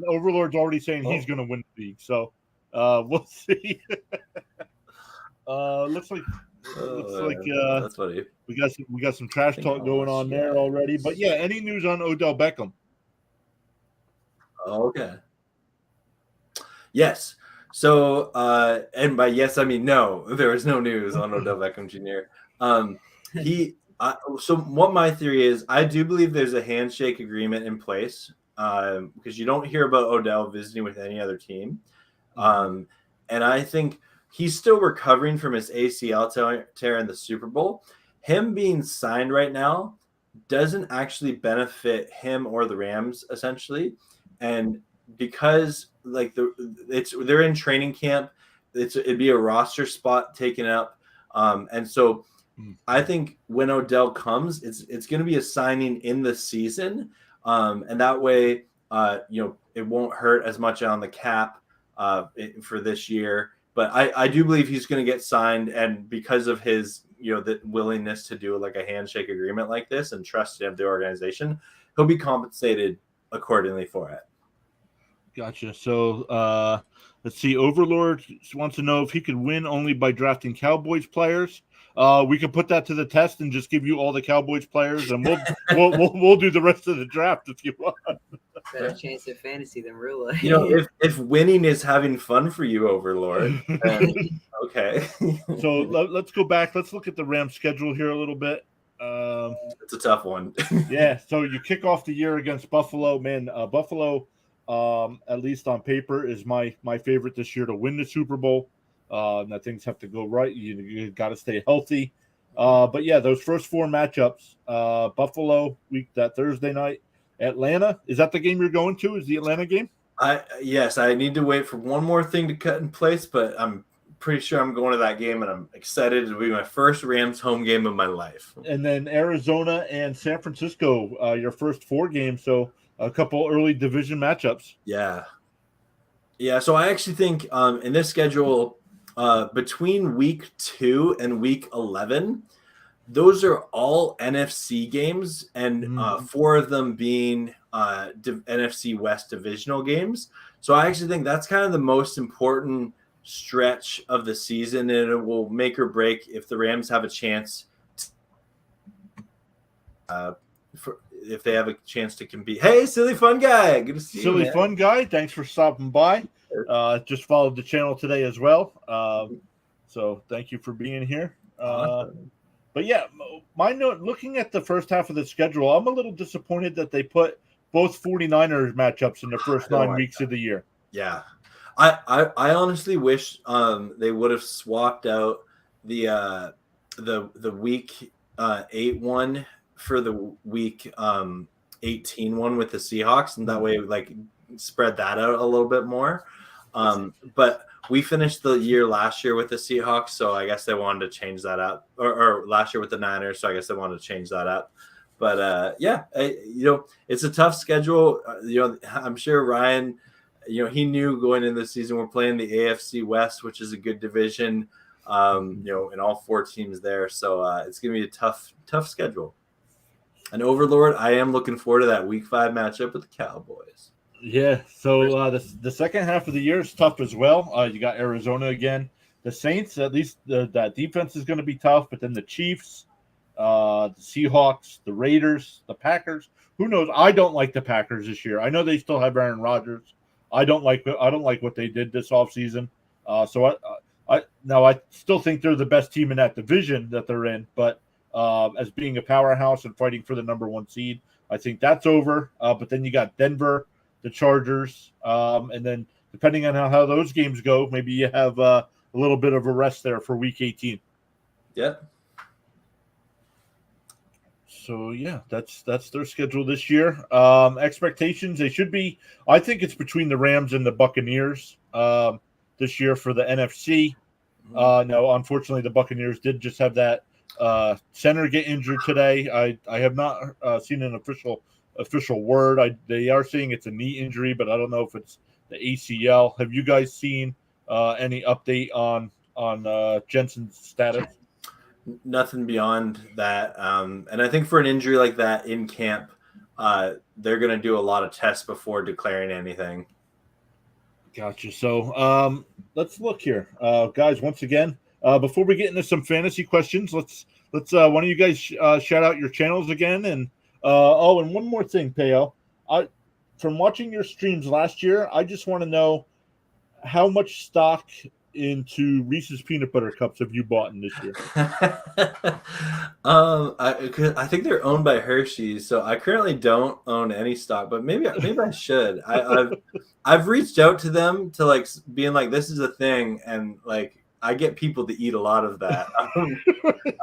Overlord's already saying he's going to win the league, so we'll see. Looks like that's funny. We got some trash talk going on there already. But yeah, any news on Odell Beckham? Okay. Yes. So, and by yes I mean no. There is no news on Odell Beckham Jr. So what my theory is, I do believe there's a handshake agreement in place, because you don't hear about Odell visiting with any other team. And I think he's still recovering from his ACL tear in the Super Bowl. Him being signed right now doesn't actually benefit him or the Rams, essentially. And because they're in training camp, it'd be a roster spot taken up. And so I think when Odell comes, it's going to be a signing in the season, and that way, it won't hurt as much on the cap for this year. But I do believe he's going to get signed, and because of his the willingness to do like a handshake agreement like this and trust of the organization, he'll be compensated accordingly for it. Gotcha. So let's see. Overlord wants to know if he could win only by drafting Cowboys players. We can put that to the test and just give you all the Cowboys players, and we'll do the rest of the draft if you want. Better chance at fantasy than real life. If winning is having fun for you, Overlord, then okay. So let's go back. Let's look at the Rams schedule here a little bit. It's a tough one. Yeah. So you kick off the year against Buffalo. Man, Buffalo, at least on paper, is my favorite this year to win the Super Bowl. Now things have to go right. You got to stay healthy. But yeah, those first four matchups, Buffalo that Thursday night, Atlanta. Is that the game you're going to? Is the Atlanta game? Yes, I need to wait for one more thing to cut in place, but I'm pretty sure I'm going to that game, and I'm excited. It'll be my first Rams home game of my life. And then Arizona and San Francisco, your first four games. So a couple early division matchups. Yeah. So I actually think in this schedule, between week 2 and week 11, those are all NFC games, and 4 of them being NFC West divisional games. So I actually think that's kind of the most important stretch of the season, and it will make or break if the Rams have a chance. if they have a chance to compete. Hey, silly fun guy, good to see you. Silly man. fun guy, thanks for stopping by. Just followed the channel today as well. So thank you for being here. Awesome. But yeah, my note, looking at the first half of the schedule, I'm a little disappointed that they put both 49ers matchups in the first 9 weeks of the year. Yeah. I honestly wish they would have swapped out the week 8 one for the week 18 one with the Seahawks, and that way like spread that out a little bit more. But we finished the year last year with the Seahawks, so I guess they wanted to change that up, or last year with the Niners, so I guess they wanted to change that up. But it's a tough schedule. I'm sure Ryan, he knew going into the season we're playing the AFC West, which is a good division, and all 4 teams there. So it's going to be a tough schedule. And Overlord, I am looking forward to that Week 5 matchup with the Cowboys. Yeah, so the second half of the year is tough as well. You got Arizona again. The Saints, at least that defense is going to be tough, but then the Chiefs, the Seahawks, the Raiders, the Packers. Who knows? I don't like the Packers this year. I know they still have Aaron Rodgers. I don't like what they did this offseason. So I still think they're the best team in that division that they're in, but as being a powerhouse and fighting for the number 1 seed, I think that's over. But then you got Denver, the Chargers, and then depending on how those games go, maybe you have a little bit of a rest there for Week 18. Yep. So yeah, that's their schedule this year. Expectations, they should be. I think it's between the Rams and the Buccaneers this year for the NFC. No, unfortunately, the Buccaneers did just have that center get injured today. I have not seen an official word. They are saying it's a knee injury, but I don't know if it's the ACL. Have you guys seen any update on Jensen's status? Nothing beyond that. And I think for an injury like that in camp, they're going to do a lot of tests before declaring anything. Gotcha. So let's look here, guys. Once again, before we get into some fantasy questions, let's why don't you guys shout out your channels again? And and one more thing, Peo. From watching your streams last year, I just want to know how much stock into Reese's peanut butter cups have you bought in this year? I think they're owned by Hershey's, so I currently don't own any stock, but maybe I should. I've reached out to them to like being like, this is a thing, and like I get people to eat a lot of that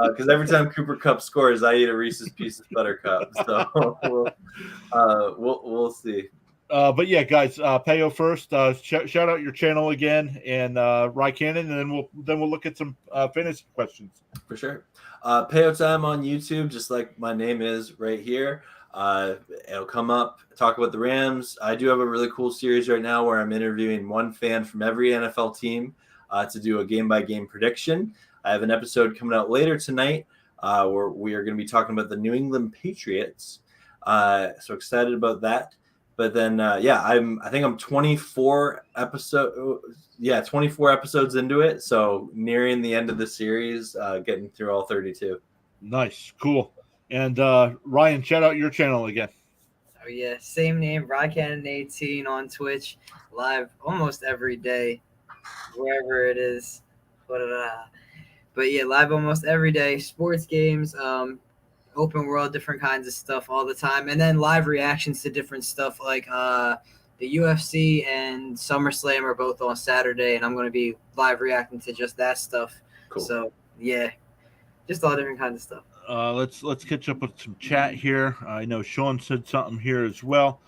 because every time Cooper Kupp scores, I eat a Reese's Pieces Buttercup. So we'll see. But yeah, guys, Peo first. Shout out your channel again, and Rye Cannon, and then we'll look at some fantasy questions. For sure. Peo Time on YouTube, just like my name is right here. It'll come up, talk about the Rams. I do have a really cool series right now where I'm interviewing one fan from every NFL team to do a game-by-game prediction. I have an episode coming out later tonight where we are going to be talking about the New England Patriots. So excited about that. But then, I think I'm 24 episodes into it. So nearing the end of the series, getting through all 32. Nice. Cool. And Ryan, shout out your channel again. Oh yeah, same name, RyCannon18 on Twitch, live almost every day, wherever it is. But yeah, live almost every day, sports games, open world, different kinds of stuff all the time, and then live reactions to different stuff like the UFC and SummerSlam are both on Saturday, and I'm going to be live reacting to just that stuff. Cool. So yeah, just all different kinds of stuff. Let's catch up with some chat here. I know Sean said something here as well.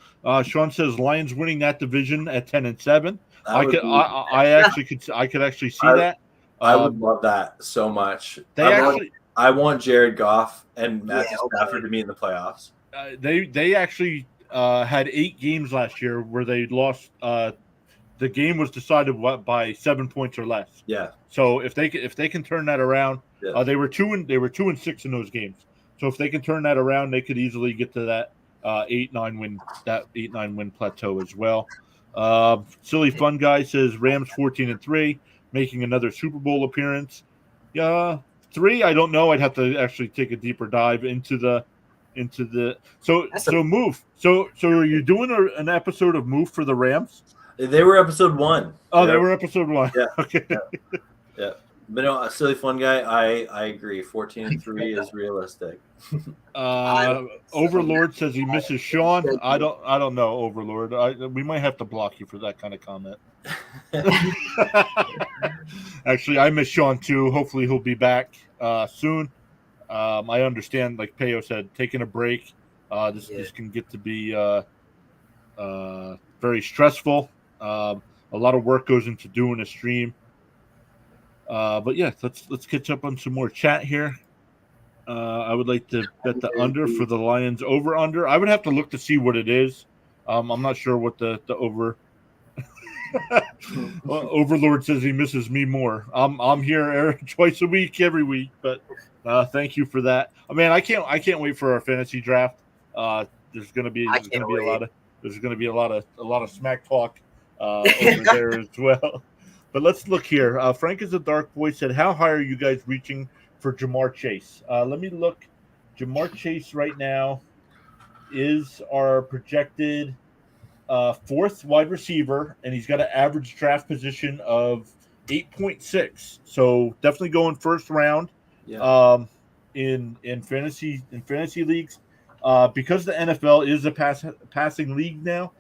Sean says Lions winning that division at 10-7. I could actually see that. I would love that so much. I want Jared Goff and Matthew Stafford to be in the playoffs. They actually had 8 games last year where they lost. The game was decided by 7 points or less. Yeah. So if they can turn that around, they were 2-6 in those games. So if they can turn that around, they could easily get to that 8-9 win plateau as well. Silly Fun Guy says Rams 14-3, making another Super Bowl appearance. 3, I don't know. I'd have to actually take a deeper dive into the into the so That's so move. So are you doing an episode of Move for the Rams? They were episode 1. Oh, they were episode 1. Yeah. Okay. Yeah. But no, a silly fun guy. I agree. 14-3 is realistic. Overlord says he misses Sean. I don't know, Overlord. We might have to block you for that kind of comment. Actually, I miss Sean too. Hopefully he'll be back soon. I understand, like Peo said, taking a break. This can get to be very stressful. A lot of work goes into doing a stream. But yeah, let's catch up on some more chat here. I would like to bet the under for the Lions over under. I would have to look to see what it is. I'm not sure what the over. Well, Overlord says he misses me more. I'm here twice a week, every week. But thank you for that. I mean, I can't wait for our fantasy draft. There's gonna be a lot of smack talk over there as well. But let's look here. Frank is a dark boy said, how high are you guys reaching for Jamar Chase? Let me look. Jamar Chase right now is our projected fourth wide receiver, and he's got an average draft position of 8.6. So definitely going first round. Yeah. In fantasy leagues. Because the NFL is a passing league now.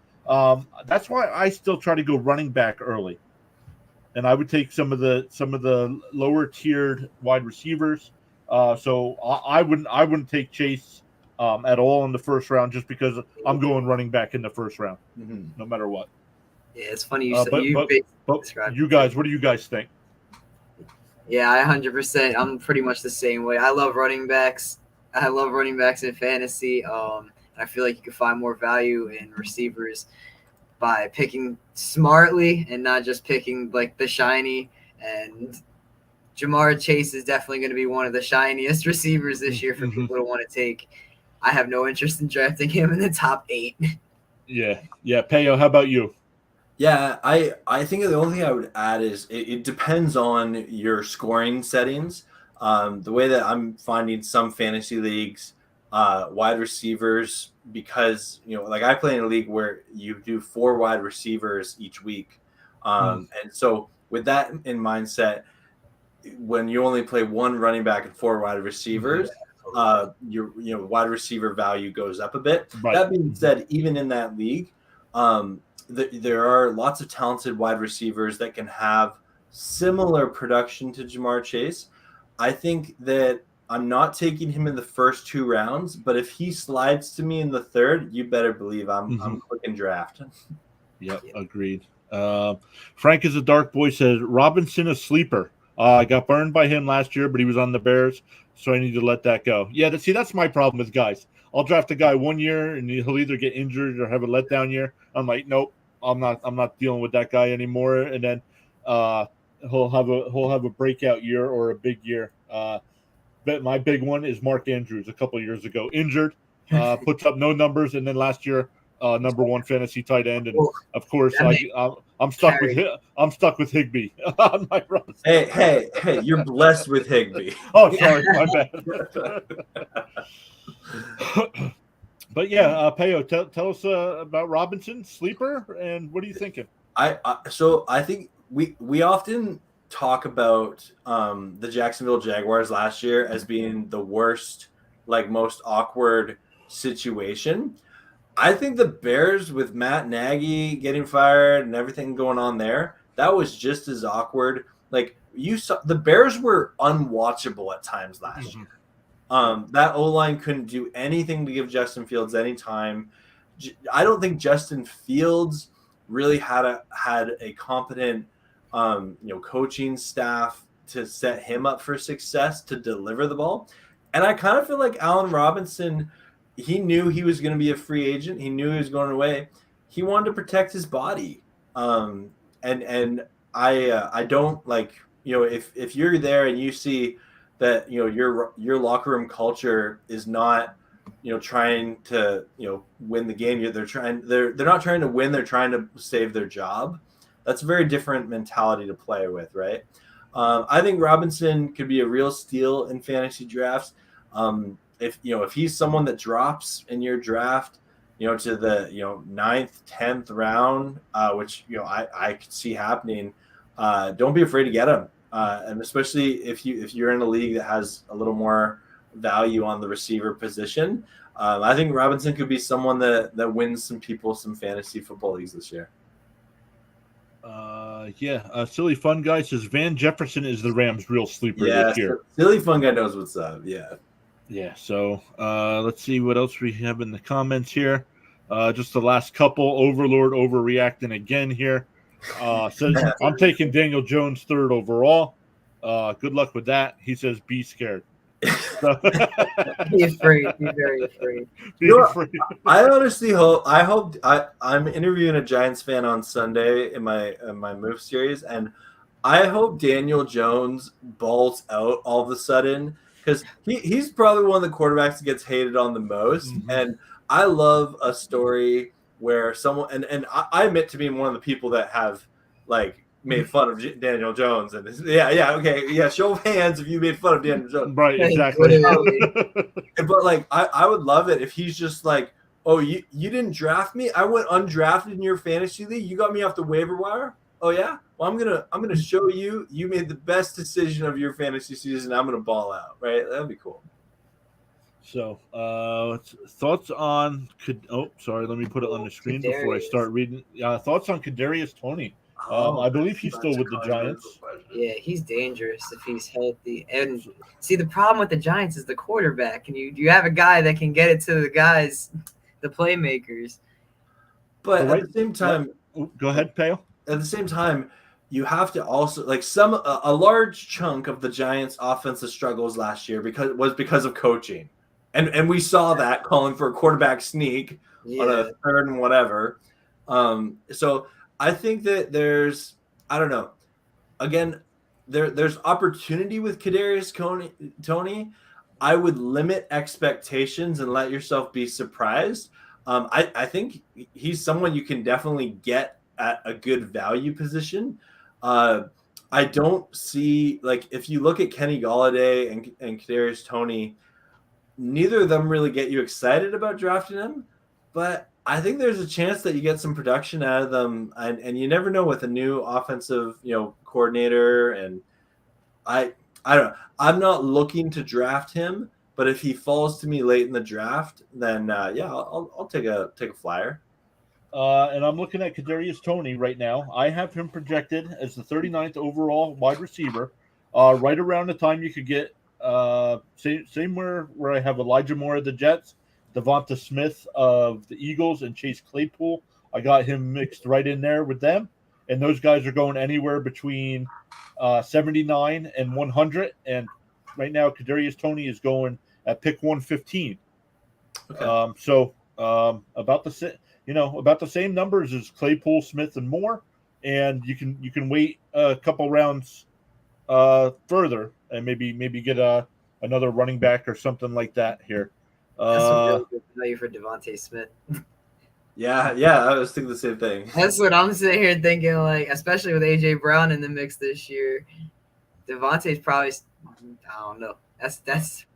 That's why I still try to go running back early. And I would take some of the lower tiered wide receivers. So I wouldn't take Chase at all in the first round, just because I'm going running back in the first round, no matter what. Yeah, it's funny but you guys, what do you guys think? Yeah, I 100%. I'm pretty much the same way. I love running backs. I love running backs in fantasy. I feel like you can find more value in receivers by picking smartly and not just picking like the shiny. And Jamar Chase is definitely going to be one of the shiniest receivers this year for people to want to take. I have no interest in drafting him in the top 8. Yeah. Peo, how about you? Yeah, I think the only thing I would add is it depends on your scoring settings. The way that I'm finding some fantasy leagues, wide receivers, because like I play in a league where you do 4 wide receivers each week, and so with that in mindset, when you only play 1 running back and 4 wide receivers, your wide receiver value goes up a bit. Right. That being said, even in that league, there are lots of talented wide receivers that can have similar production to Jamar Chase. I think that I'm not taking him in the first 2 rounds, but if he slides to me in the 3rd, you better believe I'm clicking draft. Yep, agreed. Frank is a dark boy says Robinson a sleeper. I got burned by him last year, but he was on the Bears, so I need to let that go. Yeah, that's my problem with guys. I'll draft a guy 1 year and he'll either get injured or have a letdown year. I'm like, nope, I'm not dealing with that guy anymore. And then he'll have a breakout year or a big year. But my big one is Mark Andrews a couple of years ago, injured, puts up no numbers, and then last year number 1 fantasy tight end, and of course I'm stuck with Higbee on my roster. Hey, you're blessed with Higbee. Oh, sorry, my bad. But yeah, Peo, tell us about Robinson, sleeper, and what are you thinking? So I think we often talk about the Jacksonville Jaguars last year as being the worst, like most awkward situation. I think the Bears, with Matt Nagy getting fired and everything going on there, that was just as awkward. Like, you saw, the Bears were unwatchable at times last year. That O-line couldn't do anything to give Justin Fields any time. I don't think Justin Fields really had a competent coaching staff to set him up for success to deliver the ball. And I kind of feel like Allen Robinson, he knew he was going to be a free agent. He knew he was going away. He wanted to protect his body. And I don't like, if you're there and you see that, your locker room culture is not, trying to, win the game. They're not trying to win. They're trying to save their job. That's a very different mentality to play with, right? I think Robinson could be a real steal in fantasy drafts. if he's someone that drops in your draft, to the 9th, 10th round, which I could see happening, don't be afraid to get him, and especially if you're in a league that has a little more value on the receiver position. I think Robinson could be someone that wins some people some fantasy football leagues this year. Silly Fun Guy says Van Jefferson is the Rams' real sleeper this year. Silly Fun Guy knows what's up. Yeah. So let's see what else we have in the comments here. Just the last couple. Overlord overreacting again here. Says I'm taking Daniel Jones 3rd overall. Good luck with that. He says be scared. So, be afraid. Be very afraid. I honestly hope. I'm interviewing a Giants fan on Sunday in my move series, and I hope Daniel Jones balls out all of a sudden, because he's probably one of the quarterbacks that gets hated on the most. Mm-hmm. And I love a story where someone and I admit to being one of the people that have made fun of Daniel Jones, and show of hands if you made fun of Daniel Jones. Right, exactly. But I would love it if he's just like, oh, you didn't draft me, I went undrafted in your fantasy league, you got me off the waiver wire. Oh yeah, well I'm gonna show you made the best decision of your fantasy season. I'm gonna ball out, right? That'd be cool. So thoughts on let me put it on the screen before I start reading. Thoughts on Kadarius Toney. I believe he's still with the Giants. Yeah, he's dangerous if he's healthy. And see, the problem with the Giants is the quarterback. And you have a guy that can get it to the guys, the playmakers. But at the same time, go ahead, Pale. At the same time, you have to also a large chunk of the Giants' offensive struggles last year because of coaching, and we saw that calling for a quarterback sneak on a 3rd and whatever. So I think that there's, I don't know, again, there's opportunity with Kadarius Toney. I would limit expectations and let yourself be surprised. I think he's someone you can definitely get at a good value position. I don't see, if you look at Kenny Golladay and Kadarius Toney, neither of them really get you excited about drafting him, but I think there's a chance that you get some production out of them, and you never know with a new offensive, coordinator. And I don't know. I'm not looking to draft him, but if he falls to me late in the draft, then I'll take a flyer. And I'm looking at Kadarius Toney right now. I have him projected as the 39th overall wide receiver, right around the time you could get same where I have Elijah Moore of the Jets, Devonta Smith of the Eagles, and Chase Claypool. I got him mixed right in there with them, and those guys are going anywhere between 79 and 100. And right now, Kadarius Toney is going at pick 115. Okay. About the same numbers as Claypool, Smith, and Moore, and you can wait a couple rounds further and maybe get another running back or something like that here. That's a really good value for Devontae Smith. Yeah, I was thinking the same thing. That's what I'm sitting here thinking, especially with AJ Brown in the mix this year. Devontae's probably, I don't know. That's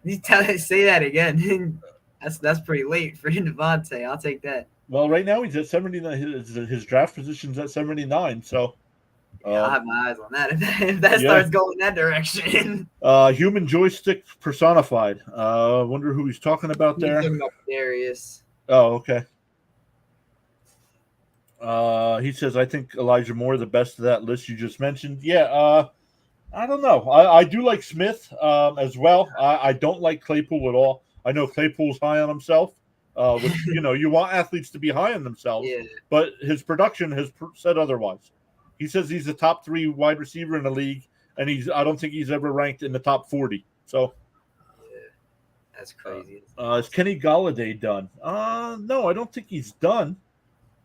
you say that again. That's pretty late for Devontae. I'll take that. Well, right now he's at 79. His draft position's at 79. So I'll have my eyes on that if that starts going that direction. Human joystick personified. Wonder who he's talking about there. He's talking about Darius. Oh, okay. He says, I think Elijah Moore the best of that list you just mentioned. Yeah, I don't know. I do like Smith as well. I don't like Claypool at all. I know Claypool's high on himself, which, you want athletes to be high on themselves, but his production has said otherwise. He says he's the top 3 wide receiver in the league, and I don't think he's ever ranked in the top 40. So, that's crazy. Is Kenny Golladay done? No, I don't think he's done.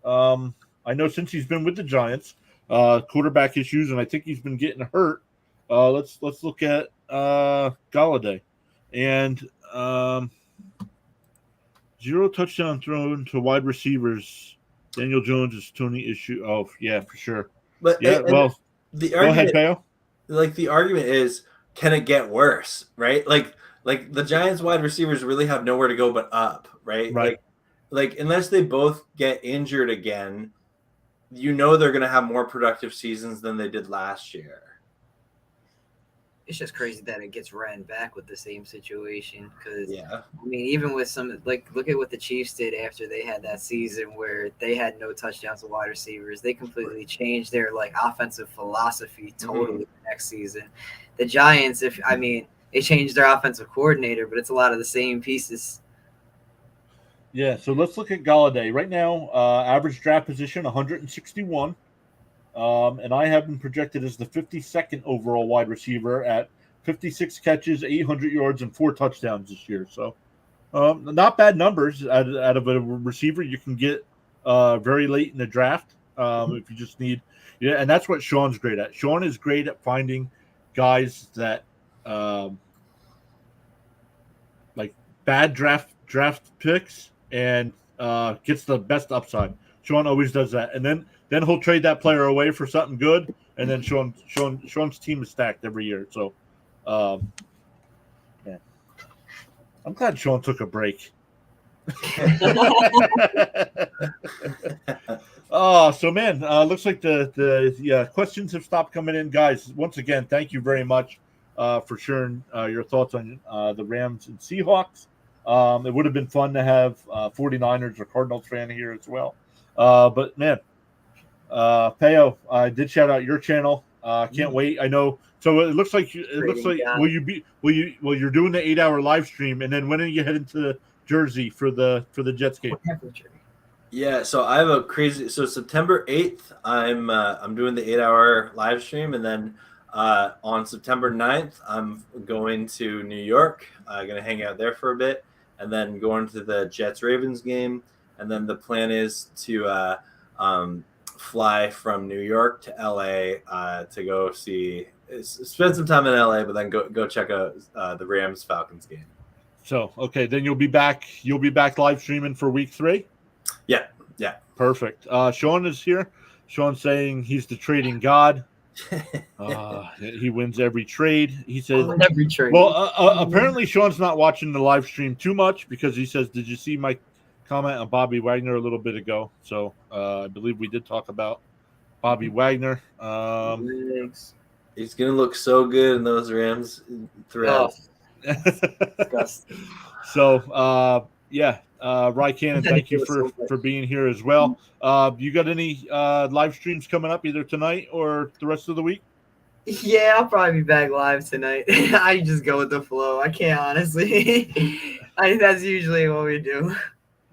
I know since he's been with the Giants, quarterback issues, and I think he's been getting hurt. Let's look at Golladay, and 0 touchdown thrown to wide receivers. Daniel Jones is Toney issue. Oh yeah, for sure. But the argument, go ahead, Peo. The argument is can it get worse, right? Like the Giants wide receivers really have nowhere to go but up, right? Right. Like unless they both get injured again, they're going to have more productive seasons than they did last year. It's just crazy that it gets ran back with the same situation. Because Yeah. I mean, even with some look at what the Chiefs did after they had that season where they had no touchdowns to wide receivers. They completely changed their offensive philosophy totally the next season. The Giants, they changed their offensive coordinator, but it's a lot of the same pieces. Yeah, so let's look at Galladay. Right now, average draft position 161. And I have been projected as the 52nd overall wide receiver at 56 catches, 800 yards, and 4 touchdowns this year. So not bad numbers out of a receiver you can get very late in the draft if you just need. Yeah, and that's what Sean's great at. Sean is great at finding guys that like bad draft picks and gets the best upside. Sean always does that, and then he'll trade that player away for something good, and then Sean's team is stacked every year. So, man, I'm glad Sean took a break. Oh, so man, looks like the questions have stopped coming in, guys. Once again, thank you very much for sharing your thoughts on the Rams and Seahawks. It would have been fun to have 49ers or Cardinals fan here as well. But man, Peo, I did shout out your channel. Can't wait. I know. So it looks like you're doing the 8-hour live stream, and then when are you heading to Jersey for the Jets game? Yeah, so I have a crazy. So September 8th, I'm doing the 8-hour live stream, and then on September 9th, I'm going to New York. I'm gonna hang out there for a bit, and then going to the Jets Ravens game, and then the plan is to fly from New York to LA to go spend some time in LA, but then go check out the Rams Falcons game. So okay, then you'll be back live streaming for week 3. Yeah. Perfect. Sean is here. Sean's saying he's the trading god. He wins every trade. He says every trade. Well, apparently Sean's not watching the live stream too much because he says, "Did you see my comment on Bobby Wagner a little bit ago?" So I believe we did talk about Bobby Wagner. He's gonna look so good in those Rams threads. Disgusting. So yeah, Rye Cannon, thank you for being here as well. You got any live streams coming up either tonight or the rest of the week? Yeah, I'll probably be back live tonight. I just go with the flow. I can't honestly. That's usually what we do.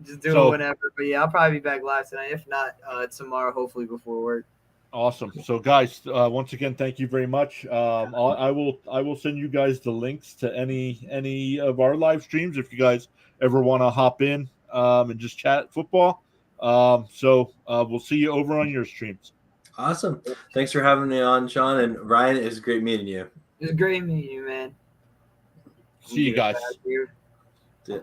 Just do it whenever. But yeah, I'll probably be back live tonight. If not, tomorrow, hopefully before work. Awesome. So guys, once again, thank you very much. I will send you guys the links to any of our live streams if you guys ever want to hop in and just chat football. So we'll see you over on your streams. Awesome. Thanks for having me on, Sean. And Ryan, it was great meeting you. It was great meeting you, man. See you guys. Yeah.